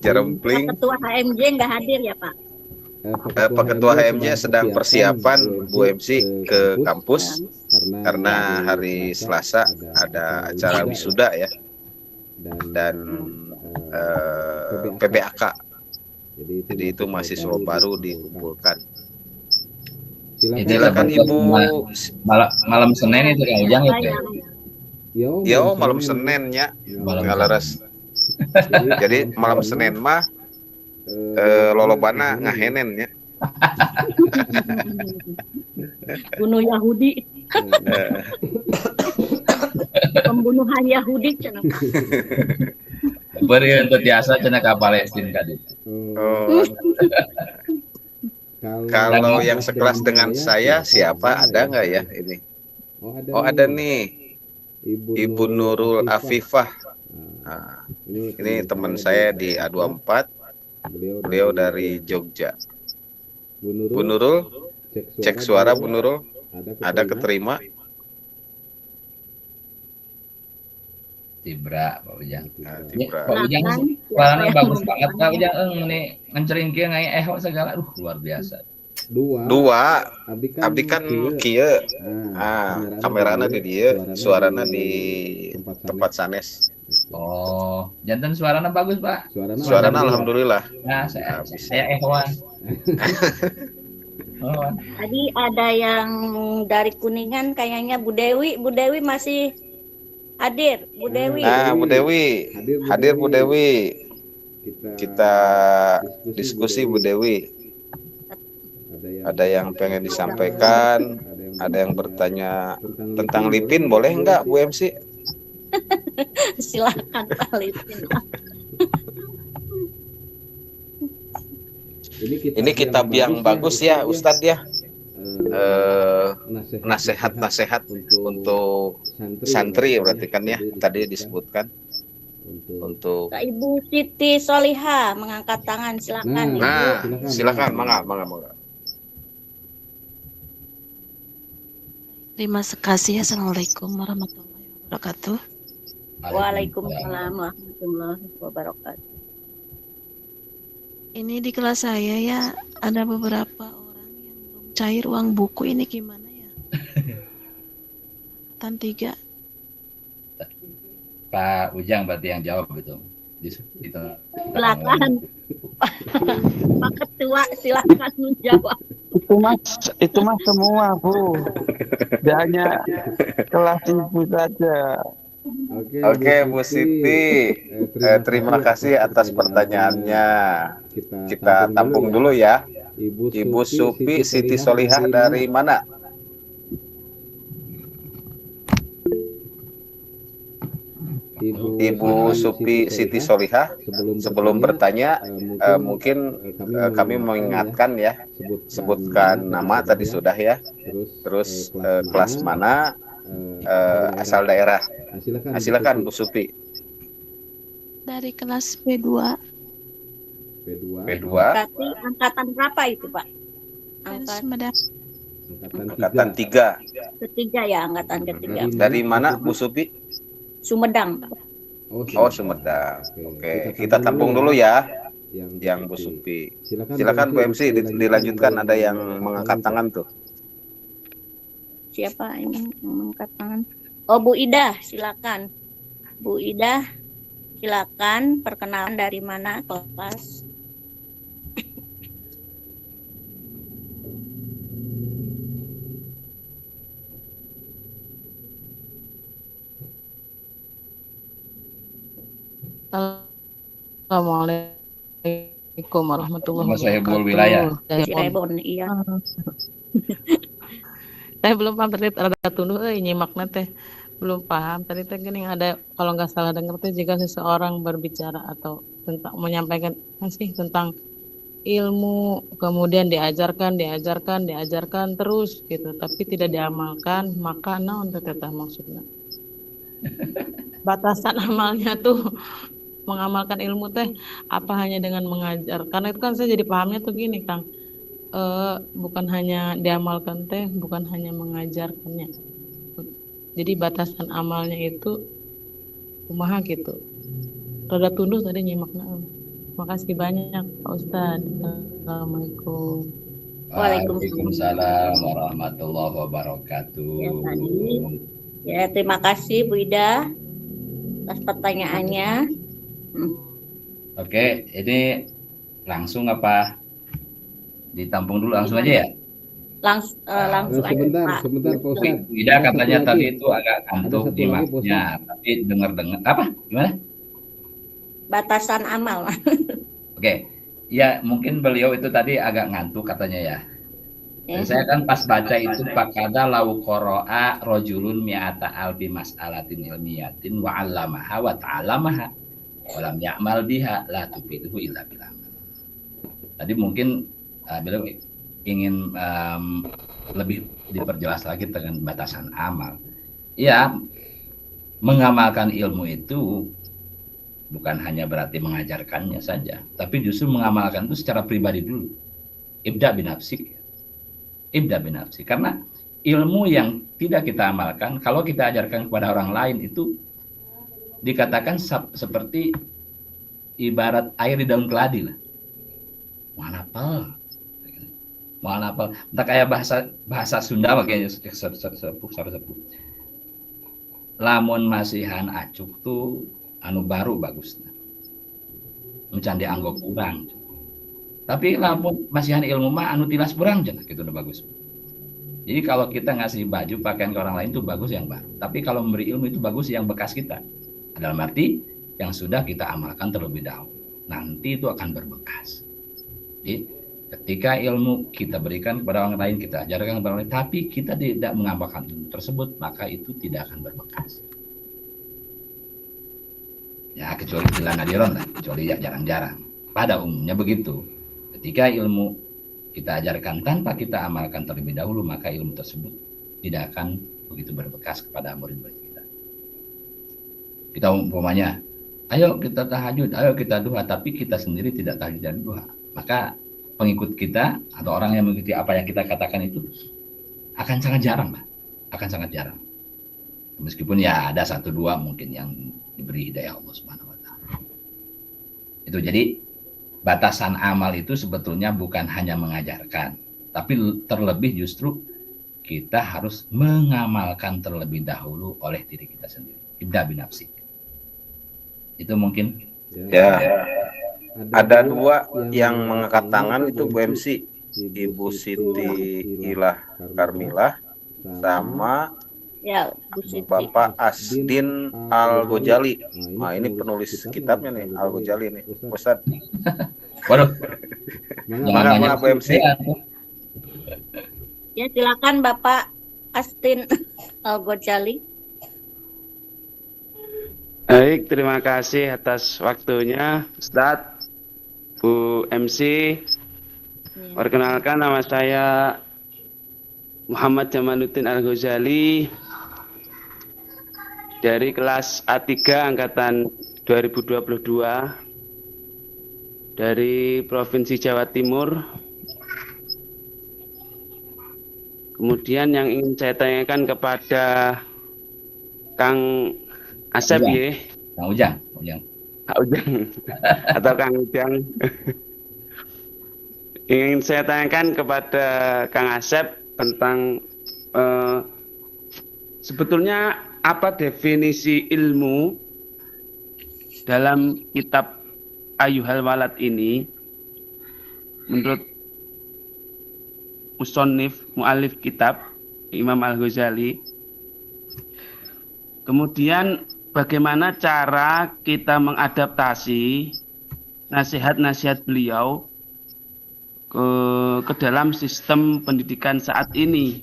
Jarempling. Ketua HMJ nggak hadir ya Pak? Pak Ketua HMJ sedang persiapan Bu MC ke kampus karena hari Selasa ada acara wisuda ya, dan PBAK. Jadi itu mahasiswa baru dikumpulkan. Silakan Ibu. Malam Senin itu Kang Ujang itu. Yo malam Seninnya ngalaras. Jadi malam Senin mah lolobana ngahenen ya. Bunuh Yahudi. Pembunuhan Yahudi cenah. Beri untuk biasa cenah ka Palestina tadi. Kalau yang sekelas dengan saya siapa, ada nggak ya ini? Oh ada nih, Ibu Nurul Afifah. Nah, ini teman saya di A24. Beliau dari Jogja. Bu Nurul, cek suara Bu Nurul. Ada keterima? Tibra Pak Ujang. Tibra. Pak Ujang suaranya bagus banget Pak Ujang. Ini ngencerin kieu ngai segala. Luar biasa. Dua. Abdi kan kieu. Kamerana di dieu, suarana di tempat sanes. Oh, jantan suaranya bagus Pak. Suarana alhamdulillah. Nah, saya Ehwan. Tadi ada yang dari Kuningan kayaknya Bu Dewi. Bu Dewi masih hadir. Bu Dewi. Bu Dewi. Hadir Bu Dewi. Kita diskusi Bu Dewi. Ada yang pengen disampaikan, ada yang bertanya tentang Lipin, boleh nggak Bu MC? Silakan Pak Lipin. Ini kitab yang bagus ya Ustadz ya. Nasihat-nasihat untuk santri berarti kan ya, tadi disebutkan untuk Ibu Siti Soliha mengangkat tangan, silakan. Silakan, mangga. Terima kasih. Assalamualaikum warahmatullahi wabarakatuh. Waalaikumsalam warahmatullahi wabarakatuh. Ini di kelas saya ya ada beberapa orang yang belum cair uang buku, ini gimana ya? Angkatan 3. Pak Ujang berarti yang jawab itu. Silakan. Pak Ketua silakan menjawab. Itu mas semua Bu. Tidak hanya kelas ibu saja. Oke, Bu Siti, terima kasih atas pertanyaannya. Kita tampung dulu ya. Ibu Supi Siti Solihah dari mana? Ibu Supi Siti Solihah, sebelum bertanya, mungkin kami mengingatkan ya, sebutkan nama tadi sudah ya, terus kelas mana, asal daerah. Silakan Bu Supi. Dari kelas B2. Berarti angkatan berapa itu Pak? Angkatan 3. Ketiga ya, angkatan ketiga. Dari mana Bu Supi? Sumedang Pak. Oh Sumedang. Oke, kita tampung dulu ya. yang Bu Supi. Silakan Bu MC dilanjutkan, ada yang mengangkat tangan tuh. Siapa ini yang mengangkat tangan? Oh, Bu Ida, silakan. Bu Ida, silakan perkenalan dari mana kelas? Assalamualaikum warahmatullahi Masahibul wilayah. wabarakatuh. Cirebon, iya. Saya belum paham tadi ada tunduh nyimakna teh. Belum paham tadi teh gini ada kalau nggak salah dengar teh jika seseorang berbicara atau tentang menyampaikan masih tentang ilmu kemudian diajarkan terus gitu tapi tidak diamalkan maka naon teh maksudnya. Batasan amalnya tuh mengamalkan ilmu teh apa hanya dengan mengajar, karena itu kan saya jadi pahamnya tuh gini Kang, bukan hanya diamalkan teh bukan hanya mengajarkannya, jadi batasan amalnya itu kumaha gitu. Rada tunduh tadi nyimakna. Makasih banyak Pak Ustadz. Assalamualaikum. Waalaikumsalam warahmatullahi wabarakatuh. Ya, terima kasih Bu Ida atas pertanyaannya. Oke, ini langsung apa ditampung dulu langsung aja ya? Langsung aja. Sebentar Pak Ustadz. Tidak katanya tadi itu agak kantuk nyimaknya, tapi dengar apa? Gimana? Batasan amal. Oke, ya mungkin beliau itu tadi agak ngantuk katanya ya. Dan saya kan pas baca itu pakada lau qoro'a rojulun mi'ata alfi mas'alatin ilmiyatin wa 'allamaha wa ta'allamaha wa lam ya'mal biha la tufiduhu illa bil amal. Tadi mungkin beliau ingin lebih diperjelas lagi dengan batasan amal. Ya, mengamalkan ilmu itu bukan hanya berarti mengajarkannya saja, tapi justru mengamalkan itu secara pribadi dulu. Ibda binafsik. Ibda binafsik. Karena ilmu yang tidak kita amalkan, kalau kita ajarkan kepada orang lain itu dikatakan seperti ibarat air di daun keladi lah. Mohon apal. Entah kayak bahasa Sunda makanya sepuh. Lamun masihan acuk tuh anu baru bagus. Mencandi anggok kurang. Tapi lamun masihan ilmu mah anu tilas kurang cenah gitu udah bagus. Jadi kalau kita ngasih baju pakaian ke orang lain itu bagus yang baru. Tapi kalau memberi ilmu itu bagus yang bekas kita. Dalam arti yang sudah kita amalkan terlebih dahulu. Nanti itu akan berbekas. Jadi ketika ilmu kita berikan kepada orang lain, kita ajarkan kepada orang lain, tapi kita tidak mengamalkan ilmu tersebut, maka itu tidak akan berbekas. Ya kecuali bila nadiron lah, kecuali ya jarang-jarang. Pada umumnya begitu. Ketika ilmu kita ajarkan tanpa kita amalkan terlebih dahulu, maka ilmu tersebut tidak akan begitu berbekas kepada murid-murid kita. Kita umpamanya, ayo kita tahajud, ayo kita duha, tapi kita sendiri tidak tahajud dan duha, maka pengikut kita atau orang yang mengikuti apa yang kita katakan itu akan sangat jarang, Pak. Akan sangat jarang. Meskipun ya ada 1-2 mungkin yang diberi hidayah Allah Subhanahu wa taala. Itu jadi batasan amal itu sebetulnya bukan hanya mengajarkan, tapi terlebih justru kita harus mengamalkan terlebih dahulu oleh diri kita sendiri. Ibda binafsik. Itu mungkin. Ya. Ada 2 yang mengangkat tangan itu Bu MC, Ibu Siti Ilah Karmilah sama ya, Bu Siti. Bapak Asdin Al-Ghazali. Nah, ini penulis kitabnya nih, Al-Ghazali nih, Ustaz. Waduh. Mana Bu MC? Ya, silakan Bapak Asdin Al-Ghazali. Baik, terima kasih atas waktunya, Ustadz, Bu MC. Perkenalkan, nama saya Muhammad Jamaluddin Al-Ghazali dari kelas A3 angkatan 2022 dari Provinsi Jawa Timur. Kemudian yang ingin saya tanyakan kepada Kang Asep ya. Kang Ujang. Kak Ujang atau Kang Ujang. Ingin saya tanyakan kepada Kang Asep tentang sebetulnya apa definisi ilmu dalam kitab Ayyuhal Walad ini menurut musannif mu'alif kitab Imam Al-Ghazali. Kemudian bagaimana cara kita mengadaptasi nasihat-nasihat beliau ke dalam sistem pendidikan saat ini.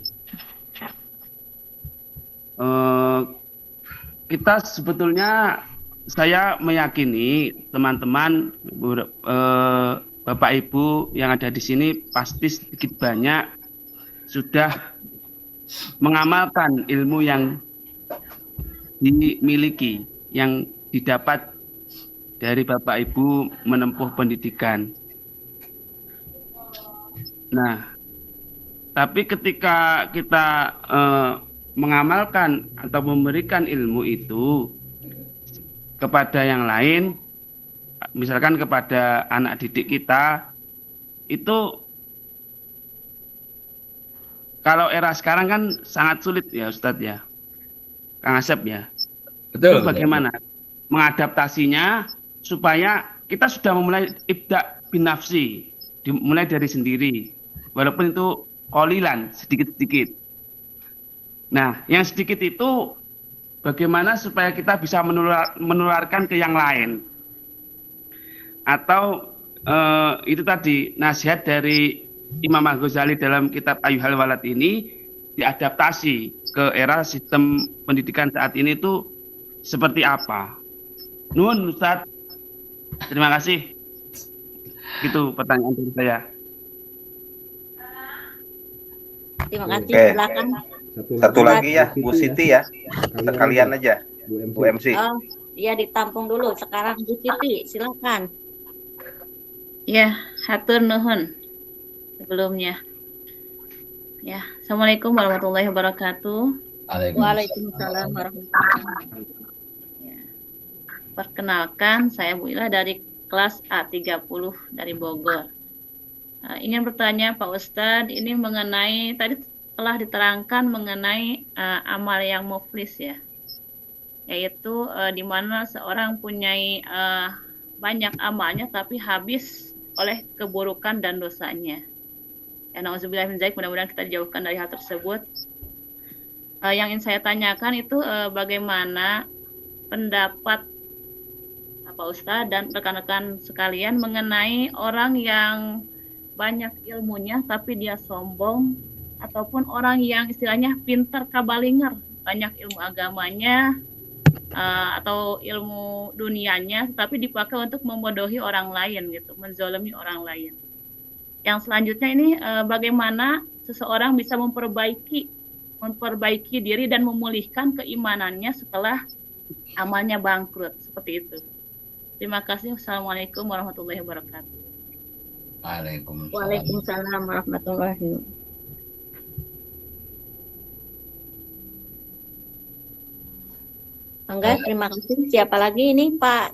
Kita sebetulnya, saya meyakini teman-teman Bapak Ibu yang ada di sini pasti sedikit banyak sudah mengamalkan ilmu yang dimiliki, yang didapat dari Bapak Ibu menempuh pendidikan. Nah, tapi ketika kita mengamalkan atau memberikan ilmu itu kepada yang lain, misalkan kepada anak didik kita, itu kalau era sekarang kan sangat sulit ya Ustadz ya, Kang Asep ya. Betul. Itu bagaimana mengadaptasinya supaya kita sudah memulai ibda binafsi, dimulai dari sendiri, walaupun itu qalilan, sedikit-sedikit. Nah, yang sedikit itu bagaimana supaya kita bisa menularkan ke yang lain. Atau itu tadi nasihat dari Imam Al-Ghazali dalam kitab Ayyuhal Walad ini diadaptasi ke era sistem pendidikan saat ini itu seperti apa. Nuhun Ustadz. Terima kasih. Itu pertanyaan dari saya. Terima kasih. Oke. Silakan. Satu lagi ya, Bu Siti ya. Sekalian aja, Bu MC. Oh, iya ditampung dulu. Sekarang Bu Siti, silakan. Ya, hatur nuhun sebelumnya. Ya, Assalamualaikum warahmatullahi wabarakatuh. Waalaikumsalam warahmatullahi wabarakatuh. Ya. Perkenalkan, saya Bu Ila dari kelas A30 dari Bogor. Ingin bertanya Pak Ustadz, ini mengenai, tadi telah diterangkan mengenai amal yang muflis ya. Yaitu di mana seorang punyai banyak amalnya tapi habis oleh keburukan dan dosanya. Ya, nauzubillah min dzalik, mudah-mudahan kita dijauhkan dari hal tersebut. Yang ingin saya tanyakan itu bagaimana pendapat Pak Ustadz dan rekan-rekan sekalian mengenai orang yang banyak ilmunya tapi dia sombong, ataupun orang yang istilahnya pintar kabalinger, banyak ilmu agamanya atau ilmu dunianya tapi dipakai untuk membodohi orang lain gitu, menzalimi orang lain. Yang selanjutnya ini bagaimana seseorang bisa memperbaiki diri dan memulihkan keimanannya setelah amalnya bangkrut, seperti itu. Terima kasih. Assalamualaikum warahmatullahi wabarakatuh. Waalaikumsalam warahmatullahi wabarakatuh. Enggak, terima kasih. Siapa lagi ini Pak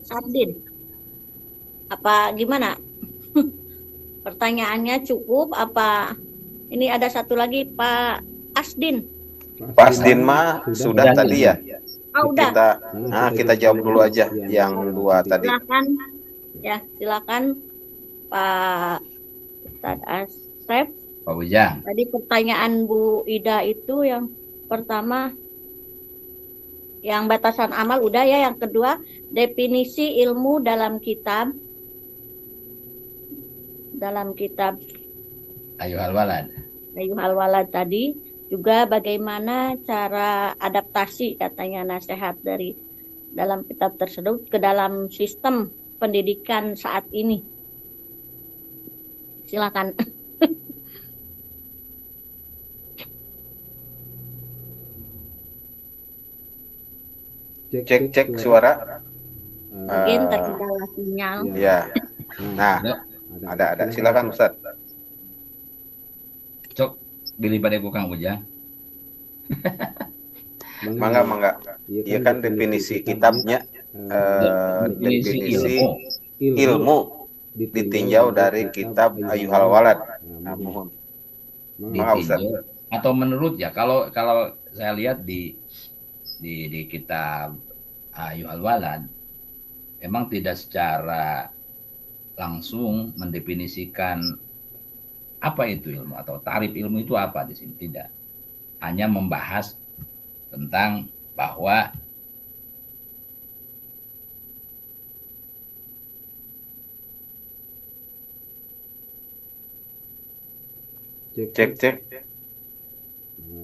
Sardin? Apa gimana? Pertanyaannya cukup apa? Ini ada satu lagi Pak Asdin. Pak Asdin mah sudah tadi ya. Oh, udah. Kita jawab dulu aja yang dua tadi. Silakan. Ya, silakan Pak Ustadz Asep. Pak Ujang. Tadi pertanyaan Bu Ida itu yang pertama, yang batasan amal udah ya. Yang kedua, definisi ilmu dalam kitab Ayyuhal Walad. Ayyuhal Walad tadi juga bagaimana cara adaptasi katanya nasihat dari dalam kitab tersebut ke dalam sistem pendidikan saat ini. Silakan. Cek suara. Mungkin terkendala sinyal. Ya. Nah, ada. Silakan Ustaz. Cok, dilibat aku Kang Ujang. Mangga. Iya kan definisi kitabnya definisi ilmu ditinjau dari kitab Ayyuhal Walad. Nah, mohon. Ustaz. Ditinjau atau menurut ya, kalau saya lihat di kitab Ayyuhal Walad memang tidak secara langsung mendefinisikan apa itu ilmu atau tarif ilmu itu apa di sini, tidak. Hanya membahas tentang bahwa cek.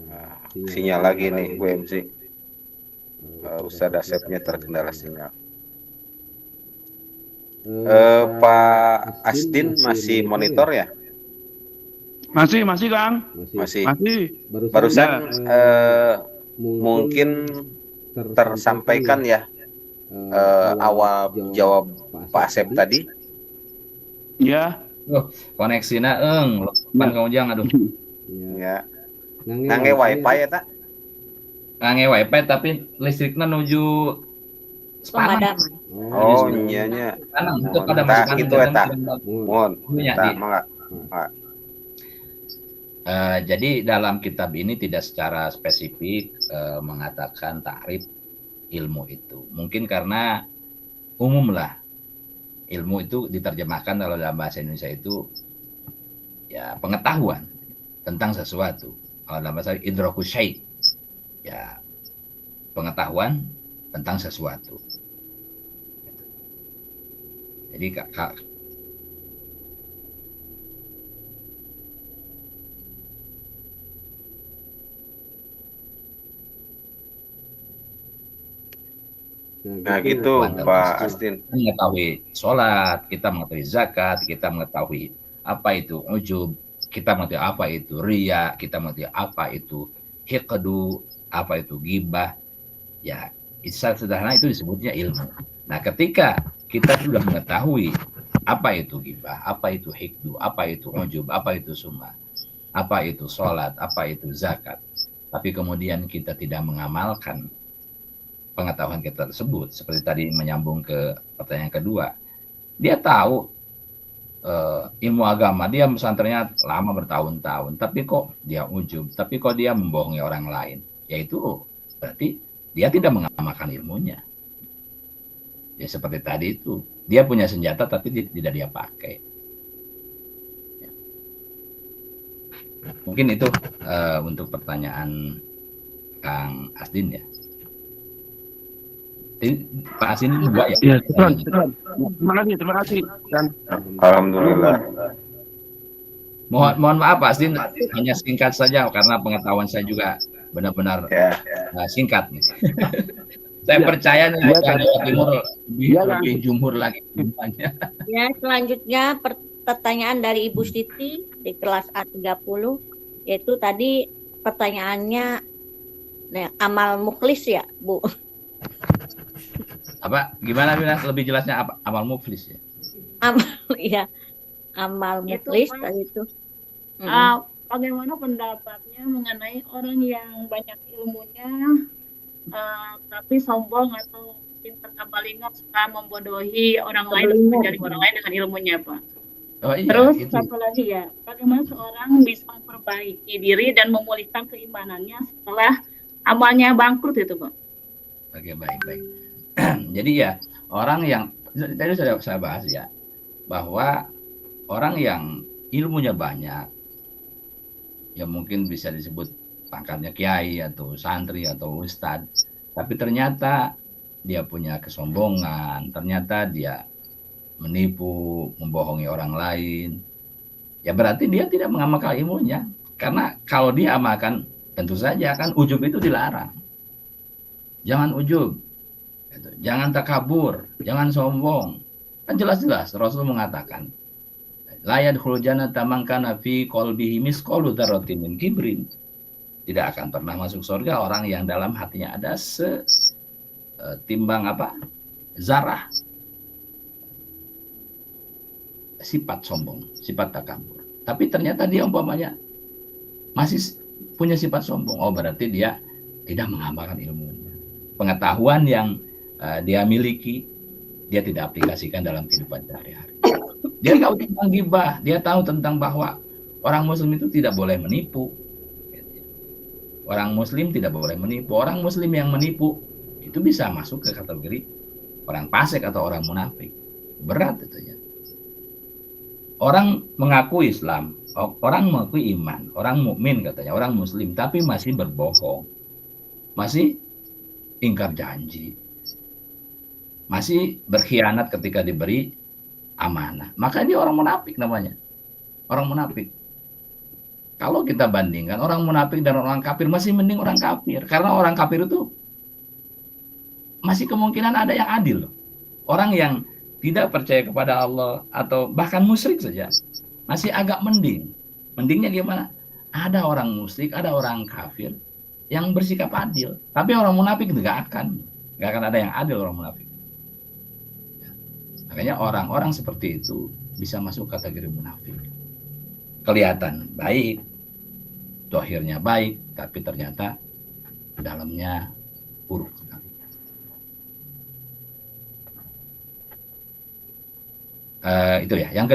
Nah, sinyal lagi nih Bu MC. Ustaz Asepnya terkendala sinyal. Pak Asdin masih monitor ya? Masih Kang. Masih. Masih. Barusan mungkin tersampaikan ya awal jawab Pak Asep tadi. Ya. Koneksinya pan kaujang aduh. Ya. Ngange wifi ya tak? Ngange wifi tapi listriknya nuju Pemadaman. Oh iya. Itu eta. Mohon. Mangga. Jadi dalam kitab ini tidak secara spesifik mengatakan takrif ilmu itu. Mungkin karena umum lah ilmu itu diterjemahkan kalau dalam bahasa Indonesia itu ya pengetahuan tentang sesuatu. Kalau dalam bahasa idraku syai' ya pengetahuan tentang sesuatu. Jadi Nah gitu Pak Asdin. Mengetahui sholat, kita mengetahui zakat, kita mengetahui apa itu ujub, kita mengetahui apa itu riya, kita mengetahui apa itu hiqdu, apa itu ghibah. Ya, sederhana itu disebutnya ilmu. Nah, ketika kita sudah mengetahui apa itu ghibah, apa itu hiqdu, apa itu ujub, apa itu sumah, apa itu sholat, apa itu zakat, tapi kemudian kita tidak mengamalkan pengetahuan kita tersebut, seperti tadi menyambung ke pertanyaan kedua, dia tahu ilmu agama, dia pesantrennya lama bertahun-tahun, tapi kok dia ujub, tapi kok dia membohongi orang lain, yaitu berarti dia tidak mengamalkan ilmunya. Ya seperti tadi itu, dia punya senjata tapi tidak dia pakai. Ya. Mungkin itu untuk pertanyaan Kang Asdin ya. Pak Asin juga ya? Ya, terima kasih. Dan alhamdulillah. Mohon maaf Pak Asin, hanya singkat saja karena pengetahuan saya juga benar-benar singkat nih. Saya percaya nih Jawa Timur lebih jumhur lagi. Ya, selanjutnya pertanyaan dari Ibu Siti di kelas A30, yaitu tadi pertanyaannya amal mukhlis ya, Bu? Apa gimana lebih jelasnya apa amal muflis ya? Amal mukhlis tadi itu. Bagaimana pendapatnya mengenai orang yang banyak ilmunya tapi sombong atau pintar kabalingot, suka membodohi orang lain, menjadi orang lain dengan ilmunya, Pak? Oh, iya, Terus itu. satu lagi ya, bagaimana seorang bisa memperbaiki diri dan memulihkan keimanannya setelah amalnya bangkrut itu, Pak? Oke, baik. Jadi ya orang yang tadi sudah saya bahas ya, bahwa orang yang ilmunya banyak, ya mungkin bisa disebut pangkatnya kiai atau santri atau ustadz, tapi ternyata dia punya kesombongan, ternyata dia menipu, membohongi orang lain, ya berarti dia tidak mengamalkan ilmunya. Karena kalau dia amalkan, tentu saja kan ujub itu dilarang. Jangan ujub, jangan takabur, jangan sombong. Kan jelas-jelas Rasul mengatakan, la yadkhulul jannata man kana fi qalbihi misqalu dzarratin min kibrin. Tidak akan pernah masuk surga orang yang dalam hatinya ada setimbang zarah sifat sombong, sifat takabur. Tapi ternyata dia umpamanya masih punya sifat sombong. Oh, berarti dia tidak mengamalkan ilmunya. Pengetahuan yang dia miliki, dia tidak aplikasikan dalam kehidupan sehari-hari. Dia tahu tentang ghibah, dia tahu tentang bahwa orang muslim itu tidak boleh menipu. Orang muslim tidak boleh menipu. Orang muslim yang menipu itu bisa masuk ke kategori orang fasik atau orang munafik. Berat itu ya. Orang mengaku Islam, orang mengaku iman, orang mukmin katanya, orang muslim, tapi masih berbohong, masih ingkar janji, masih berkhianat ketika diberi amanah. Maka dia orang munafik namanya. Orang munafik. Kalau kita bandingkan orang munafik dan orang kafir, masih mending orang kafir. Karena orang kafir itu masih kemungkinan ada yang adil. Orang yang tidak percaya kepada Allah atau bahkan musyrik saja masih agak mending. Mendingnya gimana? Ada orang musyrik, ada orang kafir yang bersikap adil. Tapi orang munafik itu nggak akan ada yang adil orang munafik. Makanya orang-orang seperti itu bisa masuk kategori munafik. Kelihatan baik, dohirnya baik, tapi ternyata dalamnya buruk sekali. Itu ya. Yang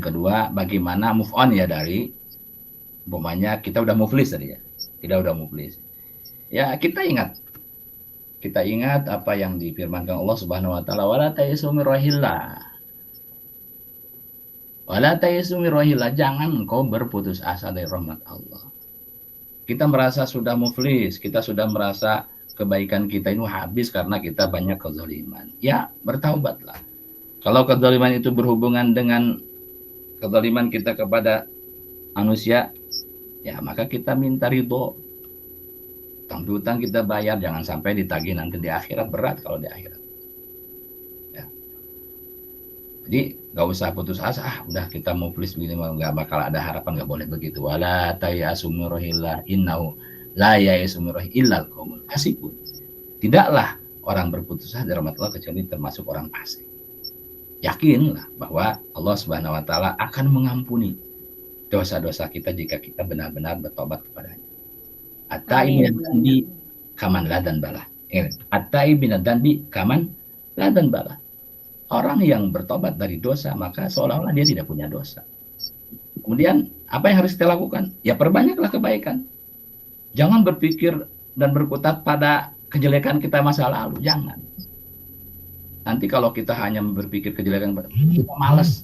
kedua bagaimana move on ya dari umpamanya kita udah muflis tadi ya. Kita udah muflis. Ya kita ingat apa yang difirmankan Allah Subhanahu wa taala, wala tayasu min rahillah. Wala tayasu min rahillah, jangan engkau berputus asa dari rahmat Allah. Kita merasa sudah muflis, kita sudah merasa kebaikan kita ini habis karena kita banyak kezaliman. Ya, bertaubatlah. Kalau kezaliman itu berhubungan dengan kezaliman kita kepada manusia, ya maka kita minta ridho. Utang kita bayar, jangan sampai ditagih nanti di akhirat, berat kalau di akhirat. Ya. Jadi nggak usah putus asa, udah kita muflis begini, nggak bakal ada harapan, nggak boleh begitu. Wala tayasu min rahillah innahu la yayasu min rahillah illal qaumul fasiqun. Tidaklah orang berputus asa dari rahmat Allah kecuali termasuk orang fasik. Yakinlah bahwa Allah Subhanahu wa taala akan mengampuni dosa-dosa kita jika kita benar-benar bertobat kepadanya. At-ta'ibi minadz-dzanbi kaman la dzanbalah. At-ta'ibi minadz-dzanbi kaman la dzanbalah. Orang yang bertobat dari dosa maka seolah-olah dia tidak punya dosa. Kemudian apa yang harus kita lakukan? Ya perbanyaklah kebaikan. Jangan berpikir dan berkutat pada kejelekan kita masa lalu, jangan. Nanti kalau kita hanya berpikir kejelekan, kita malas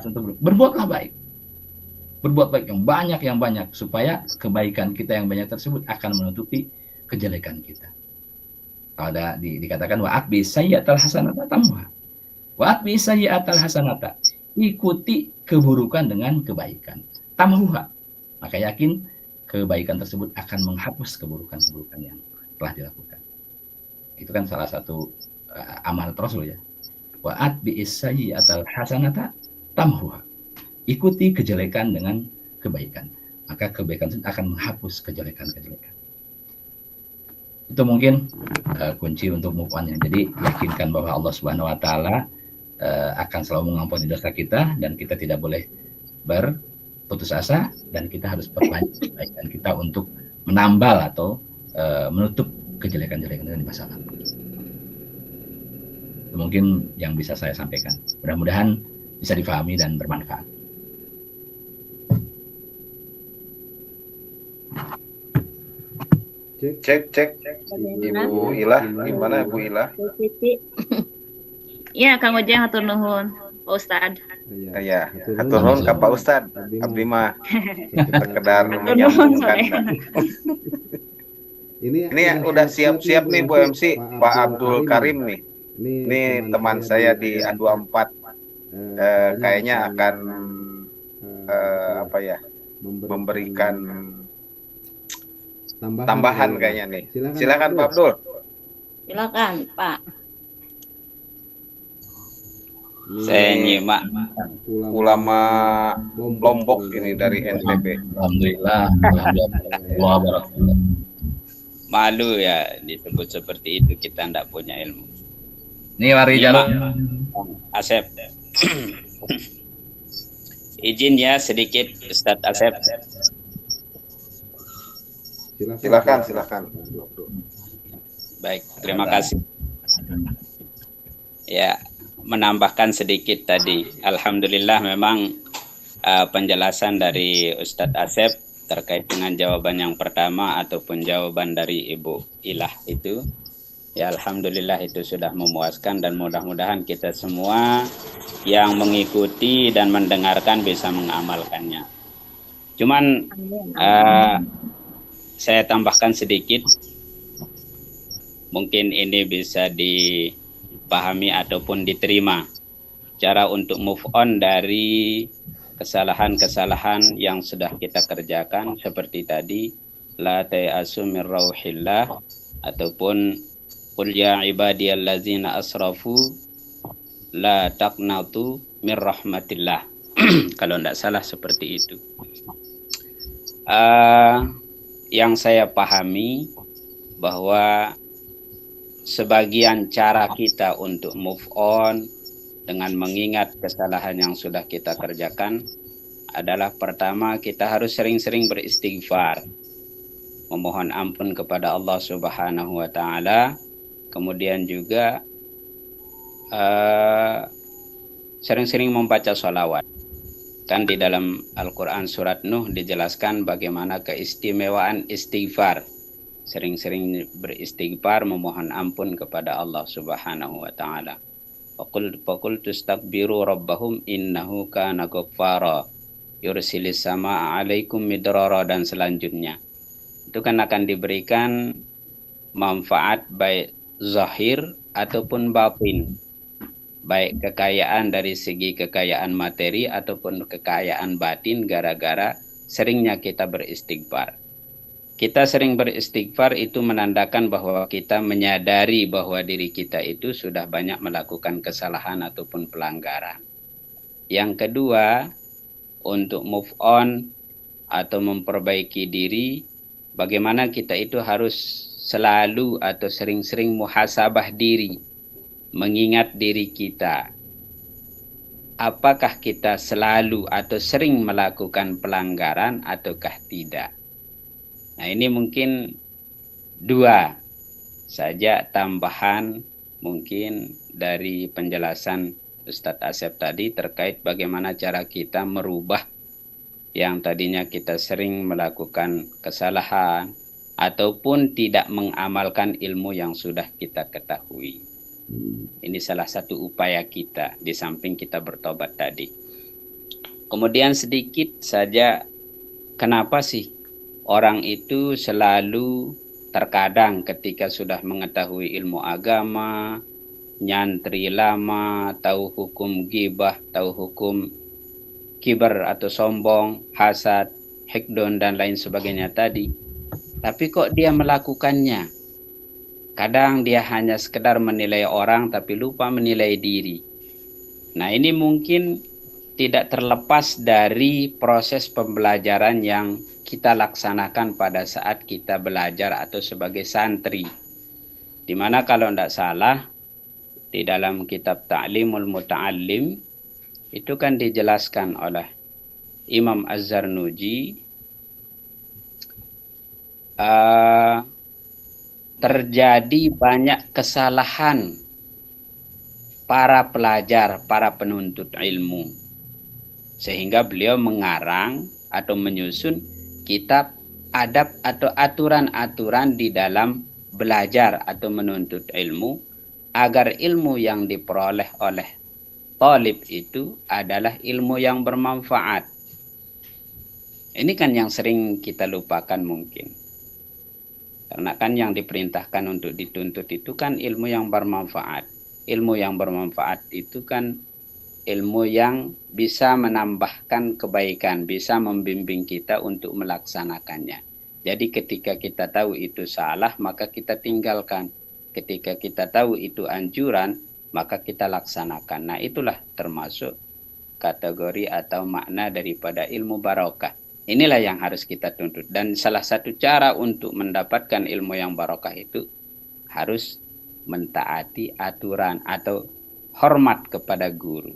untuk berbuatlah baik. Berbuat baik yang banyak supaya kebaikan kita yang banyak tersebut akan menutupi kejelekan kita. Kalau ada dikatakan wa'atbi sayyi'atal hasanata tamha. Wa'atbi sayyi'atal hasanata. Ikuti keburukan dengan kebaikan. Tamhuha. Maka yakin kebaikan tersebut akan menghapus keburukan-keburukan yang telah dilakukan. Itu kan salah satu amal Rasul ya. Wa'atbi sayyi'atal hasanata tamhuha. Ikuti kejelekan dengan kebaikan. Maka kebaikan itu akan menghapus kejelekan-kejelekan. Itu mungkin kunci untuk move on-nya. Jadi yakinkan bahwa Allah Subhanahu wa taala akan selalu mengampuni dosa kita dan kita tidak boleh berputus asa dan kita harus perbanyak kebaikan kita untuk menambal atau menutup kejelekan-kejelekan di masa lalu. Itu mungkin yang bisa saya sampaikan. Mudah-mudahan bisa difahami dan bermanfaat. Cek. Ibu Ilah, gimana Ibu Ilah? Iya, Kang Ujang hatur nuhun, Pak Ustad. Iya, hatur nuhun ka Pak Ustad. Abdi mah sekedar menyambungkan. Ini udah siap-siap nih Bu MC, Pak Abdul Karim nih. Ini teman saya di A24. Kayaknya akan memberikan tambahan kayaknya nih. Silakan Pak Abdul. Silakan Pak. Saya nyimak ulama Lombok ini dari NTB. Alhamdulillah. Malu ya disebut seperti itu, kita tidak punya ilmu. Ini mari jalan. Asep. Izin ya sedikit Ustadz Asep. Silakan. Baik, terima kasih. Ya, menambahkan sedikit tadi. Alhamdulillah memang penjelasan dari Ustadz Asep terkait dengan jawaban yang pertama ataupun jawaban dari Ibu Ilah itu, ya alhamdulillah itu sudah memuaskan, dan mudah-mudahan kita semua yang mengikuti dan mendengarkan bisa mengamalkannya. Cuman saya tambahkan sedikit, mungkin ini bisa dipahami ataupun diterima. Cara untuk move on dari kesalahan-kesalahan yang sudah kita kerjakan seperti tadi, la ta'asu min rauhillah, ataupun qul ya ibadiyallazina asrafu la taqnatu min rahmatillah. Kalau tidak salah seperti itu. Yang saya pahami bahwa sebagian cara kita untuk move on dengan mengingat kesalahan yang sudah kita kerjakan adalah pertama, kita harus sering-sering beristighfar, memohon ampun kepada Allah Subhanahu wa Ta'ala. Kemudian juga sering-sering membaca sholawat. Kan di dalam Al-Quran surat Nuh dijelaskan bagaimana keistimewaan istighfar. Sering-sering beristighfar, memohon ampun kepada Allah Subhanahu wa Ta'ala. Faqul tustakbiru rabbahum innahu kana ghaffara yursilis samaa'a 'alaikum midrara, dan selanjutnya. Itu kan akan diberikan manfaat baik zahir ataupun batin. Baik kekayaan dari segi kekayaan materi ataupun kekayaan batin gara-gara seringnya kita beristighfar. Kita sering beristighfar itu menandakan bahwa kita menyadari bahwa diri kita itu sudah banyak melakukan kesalahan ataupun pelanggaran. Yang kedua, untuk move on atau memperbaiki diri, bagaimana kita itu harus selalu atau sering-sering muhasabah diri, mengingat diri kita. Apakah kita selalu atau sering melakukan pelanggaran ataukah tidak? Nah, ini mungkin dua saja tambahan mungkin dari penjelasan Ustadz Asep tadi terkait bagaimana cara kita merubah yang tadinya kita sering melakukan kesalahan ataupun tidak mengamalkan ilmu yang sudah kita ketahui. Ini salah satu upaya kita di samping kita bertobat tadi. Kemudian sedikit saja, kenapa sih orang itu selalu terkadang ketika sudah mengetahui ilmu agama, nyantri lama, tahu hukum ghibah, tahu hukum kibar atau sombong, hasad, hikdon dan lain sebagainya tadi, tapi kok dia melakukannya? Kadang dia hanya sekedar menilai orang tapi lupa menilai diri. Nah, ini mungkin tidak terlepas dari proses pembelajaran yang kita laksanakan pada saat kita belajar atau sebagai santri. Dimana kalau tidak salah, di dalam kitab Ta'limul Muta'allim, itu kan dijelaskan oleh Imam Az-Zarnuji, terjadi banyak kesalahan para pelajar, para penuntut ilmu. Sehingga beliau mengarang atau menyusun kitab adab atau aturan-aturan di dalam belajar atau menuntut ilmu, agar ilmu yang diperoleh oleh talib itu adalah ilmu yang bermanfaat. Ini kan yang sering kita lupakan mungkin. Karena kan yang diperintahkan untuk dituntut itu kan ilmu yang bermanfaat. Ilmu yang bermanfaat itu kan ilmu yang bisa menambahkan kebaikan, bisa membimbing kita untuk melaksanakannya. Jadi ketika kita tahu itu salah, maka kita tinggalkan. Ketika kita tahu itu anjuran, maka kita laksanakan. Nah, itulah termasuk kategori atau makna daripada ilmu barokah. Inilah yang harus kita tuntut. Dan salah satu cara untuk mendapatkan ilmu yang barokah itu harus mentaati aturan atau hormat kepada guru.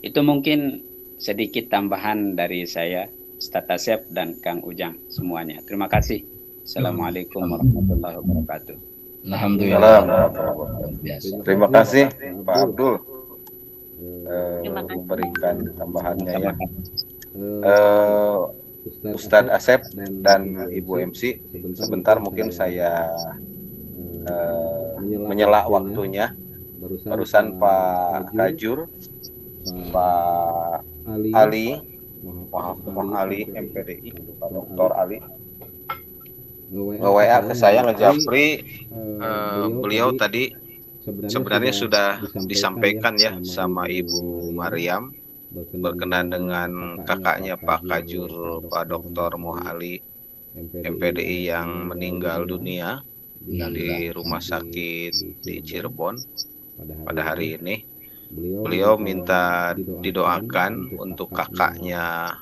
Itu mungkin sedikit tambahan dari saya, Ustadz Asep dan Kang Ujang semuanya. Terima kasih. Assalamualaikum warahmatullahi wabarakatuh. Alhamdulillah. Biasa. Terima kasih Pak Abdul memberikan tambahannya ya. Ustadz Asep dan Ibu MC, sebentar mungkin saya menyela waktunya. Barusan Pak Kajur, Pak Ali, Muhammad Ali MPDI, Pak Dr. Ali nge-WA ke saya, ngejapri, beliau tadi sebenarnya sudah disampaikan ya sama Ibu Maryam berkenaan dengan kakaknya Pak Kajur, Pak Dr. Muhammad Ali MPDI yang meninggal dunia di rumah sakit di Cirebon pada hari ini. Beliau minta didoakan untuk kakaknya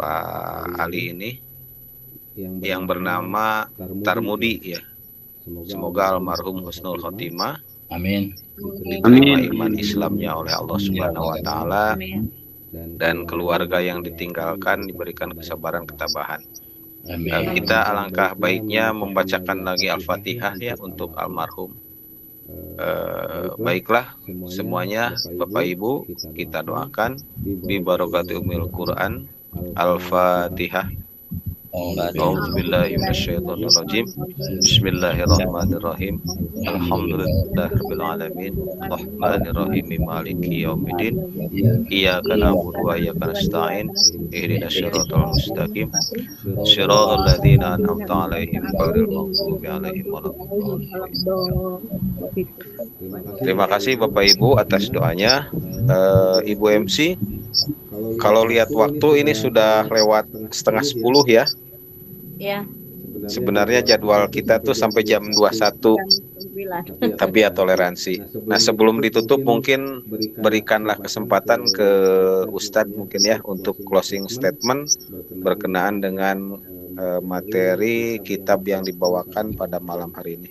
Pak Ali ini yang bernama Tarmudi ya. Semoga almarhum husnul khotimah. Amin. Diterima iman Islamnya oleh Allah Subhanahu wa taala dan keluarga yang ditinggalkan diberikan kesabaran ketabahan. Kita alangkah baiknya membacakan lagi Al-Fatihah ya untuk almarhum. Baiklah semuanya Bapak Ibu, kita doakan bi barakati umil Quran. Al-Fatihah. A'udzubillahi minasyaitonirrajim. Bismillahirrahmanirrahim. Alhamdulillahirabbil alamin. Rahmanirrahim. Maliki yaumiddin. Iyyaka na'budu wa iyyaka nasta'in. Ihdinas siratal mustaqim. Shiratal ladzina an'amta 'alaihim ghairil maghdubi 'alaihim waladdallin. Terima kasih Bapak Ibu atas doanya. Ibu MC, kalau lihat waktu ini sudah lewat 9:30 ya. Ya. Sebenarnya jadwal kita tuh sampai jam 21. Tapi ya toleransi. Nah, sebelum ditutup mungkin berikanlah kesempatan ke Ustadz mungkin ya untuk closing statement berkenaan dengan materi kitab yang dibawakan pada malam hari ini.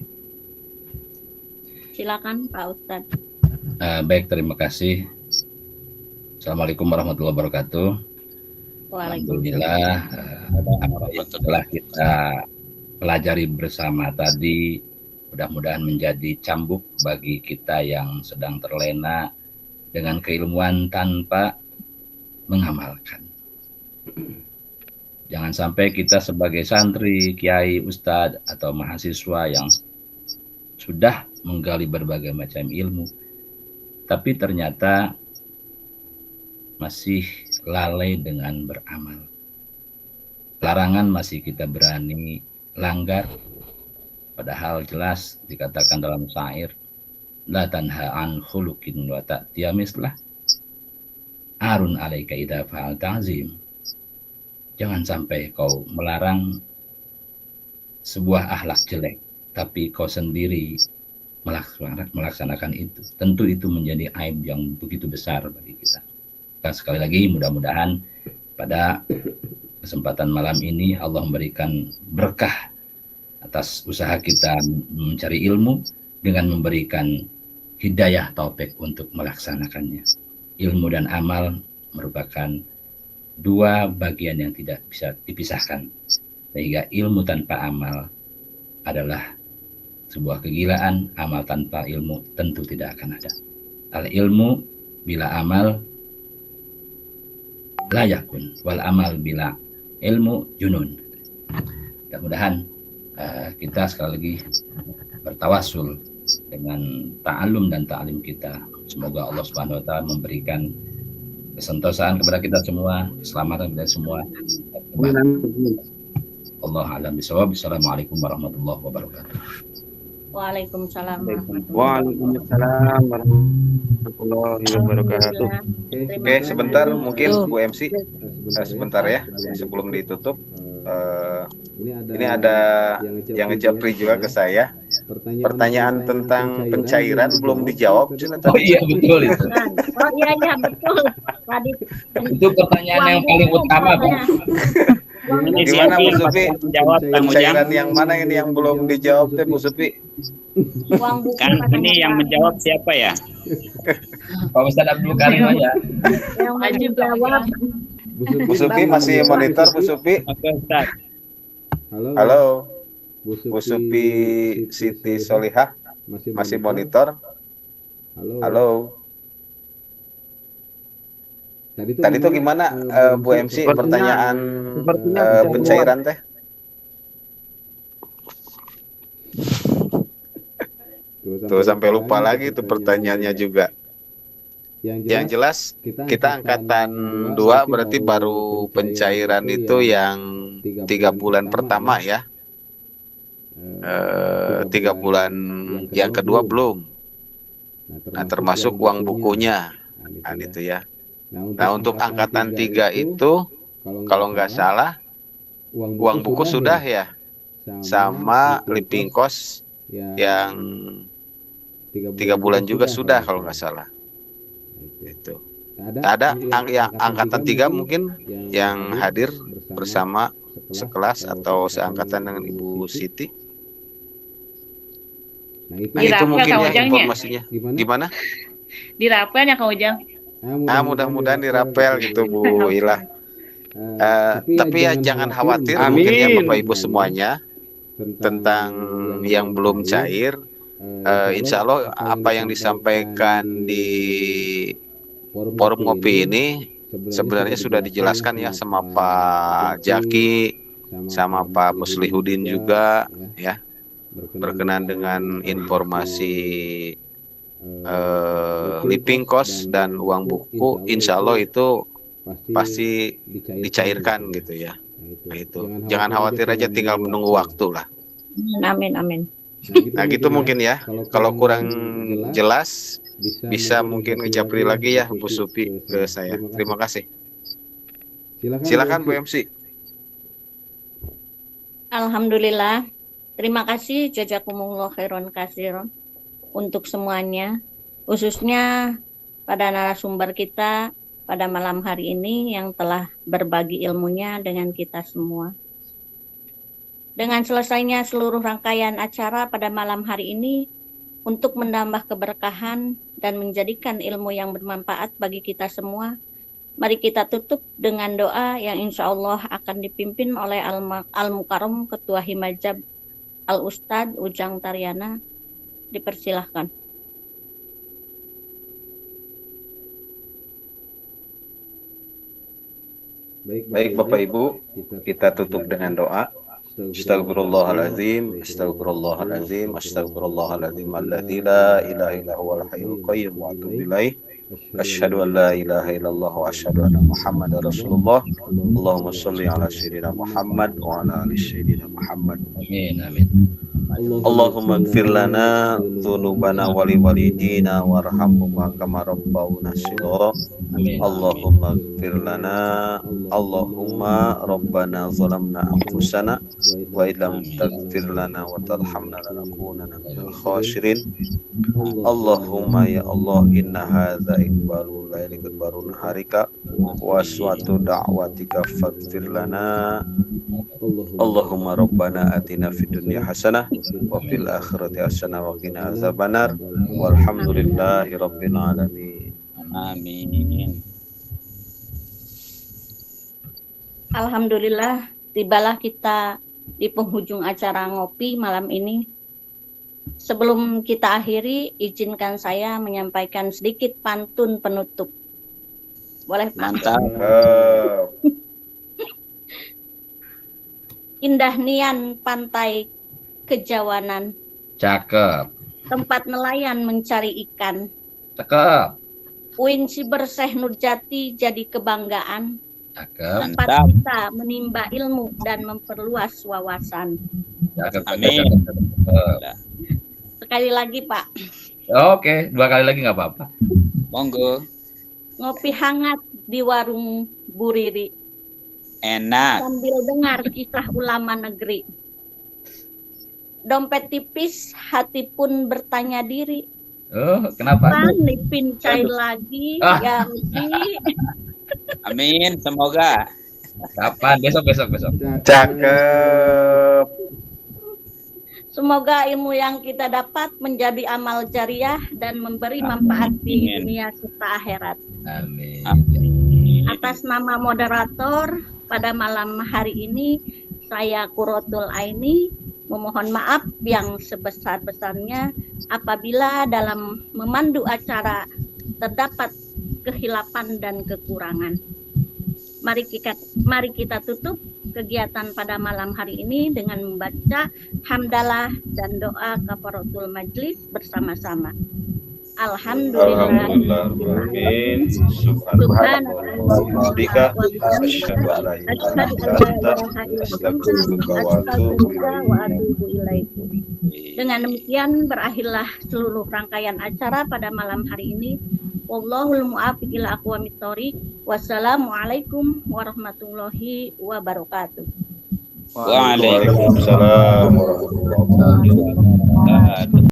Silakan Pak Ustadz. Baik, terima kasih. Assalamualaikum warahmatullahi wabarakatuh. Alhamdulillah, setelah kita pelajari bersama tadi, mudah-mudahan menjadi cambuk bagi kita yang sedang terlena dengan keilmuan tanpa mengamalkan. Jangan sampai kita sebagai santri, kiai, ustadz, atau mahasiswa yang sudah menggali berbagai macam ilmu, tapi ternyata masih lalai dengan beramal. Larangan masih kita berani langgar, padahal jelas dikatakan dalam syair, la tanha an khuluqin wa ta'tiya mislah arun alaika idza fa'al ta'zim. Jangan sampai kau melarang sebuah akhlak jelek, tapi kau sendiri melaksanakan itu. Tentu itu menjadi aib yang begitu besar bagi kita. Dan sekali lagi mudah-mudahan pada kesempatan malam ini Allah memberikan berkah atas usaha kita mencari ilmu dengan memberikan hidayah taufik untuk melaksanakannya. Ilmu dan amal merupakan dua bagian yang tidak bisa dipisahkan. Sehingga ilmu tanpa amal adalah sebuah kegilaan, amal tanpa ilmu tentu tidak akan ada. Al ilmu bila amal layakun, wal amal bila ilmu junun. Mudah-mudahan kita sekali lagi bertawasul dengan ta'allum dan ta'lim kita. Semoga Allah Subhanahu wa taala memberikan kesentosaan kepada kita semua, keselamatan kepada semua. Allah a'lam bishawab. Assalamualaikum warahmatullahi wabarakatuh. Waalaikumsalam warahmatullahi wabarakatuh. Oke, sebentar mungkin Bu MC, sebentar ya sebelum ditutup. Ini ada yang ngejapri juga ke saya. Pertanyaan tentang pencairan belum dijawab. Oh iya betul itu. Oh iya betul. Tadi itu pertanyaan yang paling utama, Bu. Gimana Bu Supi? Pencairan yang mana ini yang belum dijawab teh Bu Supi? Kan ini yang menjawab siapa ya? Pak Ustadz Abdul Karim aja. Yang wajib jawab. Bu Supi masih monitor Bu Supi? Oke Ustaz. Halo. Bu Supi Siti Solihah masih monitor. Halo. Tadi tuh gimana Bu MC pertanyaan pencairan teh? Tuh sampai lupa lagi tuh pertanyaannya juga. Yang jelas kita angkatan 2 berarti baru pencairan itu yang 3 bulan pertama ya. 3 bulan yang kedua belum. Nah, termasuk uang bukunya. Nah, itu ya. Nah, untuk angkatan 3 itu kalau nggak salah uang buku sudah ya. Sama living cost yang 3 bulan juga sudah kalau nggak salah. Itu. Ada yang angkatan 3 mungkin yang hadir bersama sekelas atau seangkatan dengan Ibu Siti. Nah, itu mungkin ya informasinya. Gimana? Dirapel ya Kang Ujang? Nah, mudah-mudahan dirapel gitu Bu Ilah. Tapi ya jangan khawatir mungkin ya Bapak Ibu semuanya tentang yang belum cair. Insya Allah apa yang disampaikan di forum ngopi ini sebenarnya sudah dijelaskan ya sama Pak Jaki, sama Pak Muslihudin juga ya, berkenaan dengan informasi living cost dan uang buku. Insya Allah itu pasti dicairkan gitu ya. Nah, itu jangan khawatir aja, tinggal menunggu waktu lah. Amin, amin. Nah gitu mungkin ya. Kalau kurang jelas bisa mungkin ngejapri lagi ya Bu Supi ke saya. Terima kasih. Silakan Bu MC. Alhamdulillah. Terima kasih jazakumullah khairan katsiran untuk semuanya, khususnya pada narasumber kita pada malam hari ini yang telah berbagi ilmunya dengan kita semua. Dengan selesainya seluruh rangkaian acara pada malam hari ini, untuk menambah keberkahan dan menjadikan ilmu yang bermanfaat bagi kita semua, mari kita tutup dengan doa yang insya Allah akan dipimpin oleh Al-Mukarram Ketua Himajab Al-Ustadz Ujang Taryana. Dipersilahkan. Baik Bapak Ibu, kita tutup dengan doa. Astagfirullahaladzim, astagfirullahaladzim, astagfirullahaladzim, alladzi la ilaha illa huwal hayyul qayyum wa atubu ilaih. Asyhadu an la ilaha illallah wa asyhadu anna Muhammadar Rasulullah. Allahumma shalli ala sayyidina Muhammad wa ala ali sayyidina Muhammad. Amin, amin. Allahumma ighfir lana dzunubana wa liwalidina warhamhuma kama rabbawna shighara. Allahumma ighfir lana, Allahumma rabbana zalamna anfusana wa illam taghfir lana wa tarhamna lanakunanna minal khasirin. Allahumma ya Allah, inna hadza iqbalul laili qadbarun harika wa aswatu da'watika faghfir lana. Allahumma rabbana atina fid dunya hasanah wa fil akhirati hasanah wa qina azabannar. Walhamdulillahi rabbil alamin. Amin. Alhamdulillah, tibalah kita di penghujung acara ngopi malam ini. Sebelum kita akhiri, izinkan saya menyampaikan sedikit pantun penutup. Boleh Pak? Mantap. Indah nian pantai Kejawanan, Cakep. tempat nelayan mencari ikan. Cakep. Uin si berseh Nurjati jadi kebanggaan. Cakep. Tempat kita menimba ilmu dan memperluas wawasan. Cakep. Amin. Sekali lagi Pak. Oke, 2 kali lagi nggak apa-apa. Monggo. Ngopi hangat di warung Bu Riri. Enak. Sambil dengar kisah ulama negeri. Dompet tipis, hati pun bertanya diri. Oh, kenapa? Nipin cair lagi, ya Rudy. Amin, semoga. Kapan? Besok. Cakep. Semoga ilmu yang kita dapat menjadi amal jariah dan memberi manfaat di dunia serta akhirat. Amin. Atas nama moderator pada malam hari ini, saya Qurratul Aini Memohon maaf yang sebesar-besarnya apabila dalam memandu acara terdapat kehilapan dan kekurangan. Mari kita tutup kegiatan pada malam hari ini dengan membaca hamdalah dan doa kafaratul majlis bersama-sama. Alhamdulillah. Dengan demikian berakhirlah seluruh rangkaian acara pada malam hari ini. Wallahul muwaffiq ila aqwamit thoriq. Wassalamualaikum warahmatullahi wabarakatuh. Waalaikumsalam warahmatullahi wabarakatuh.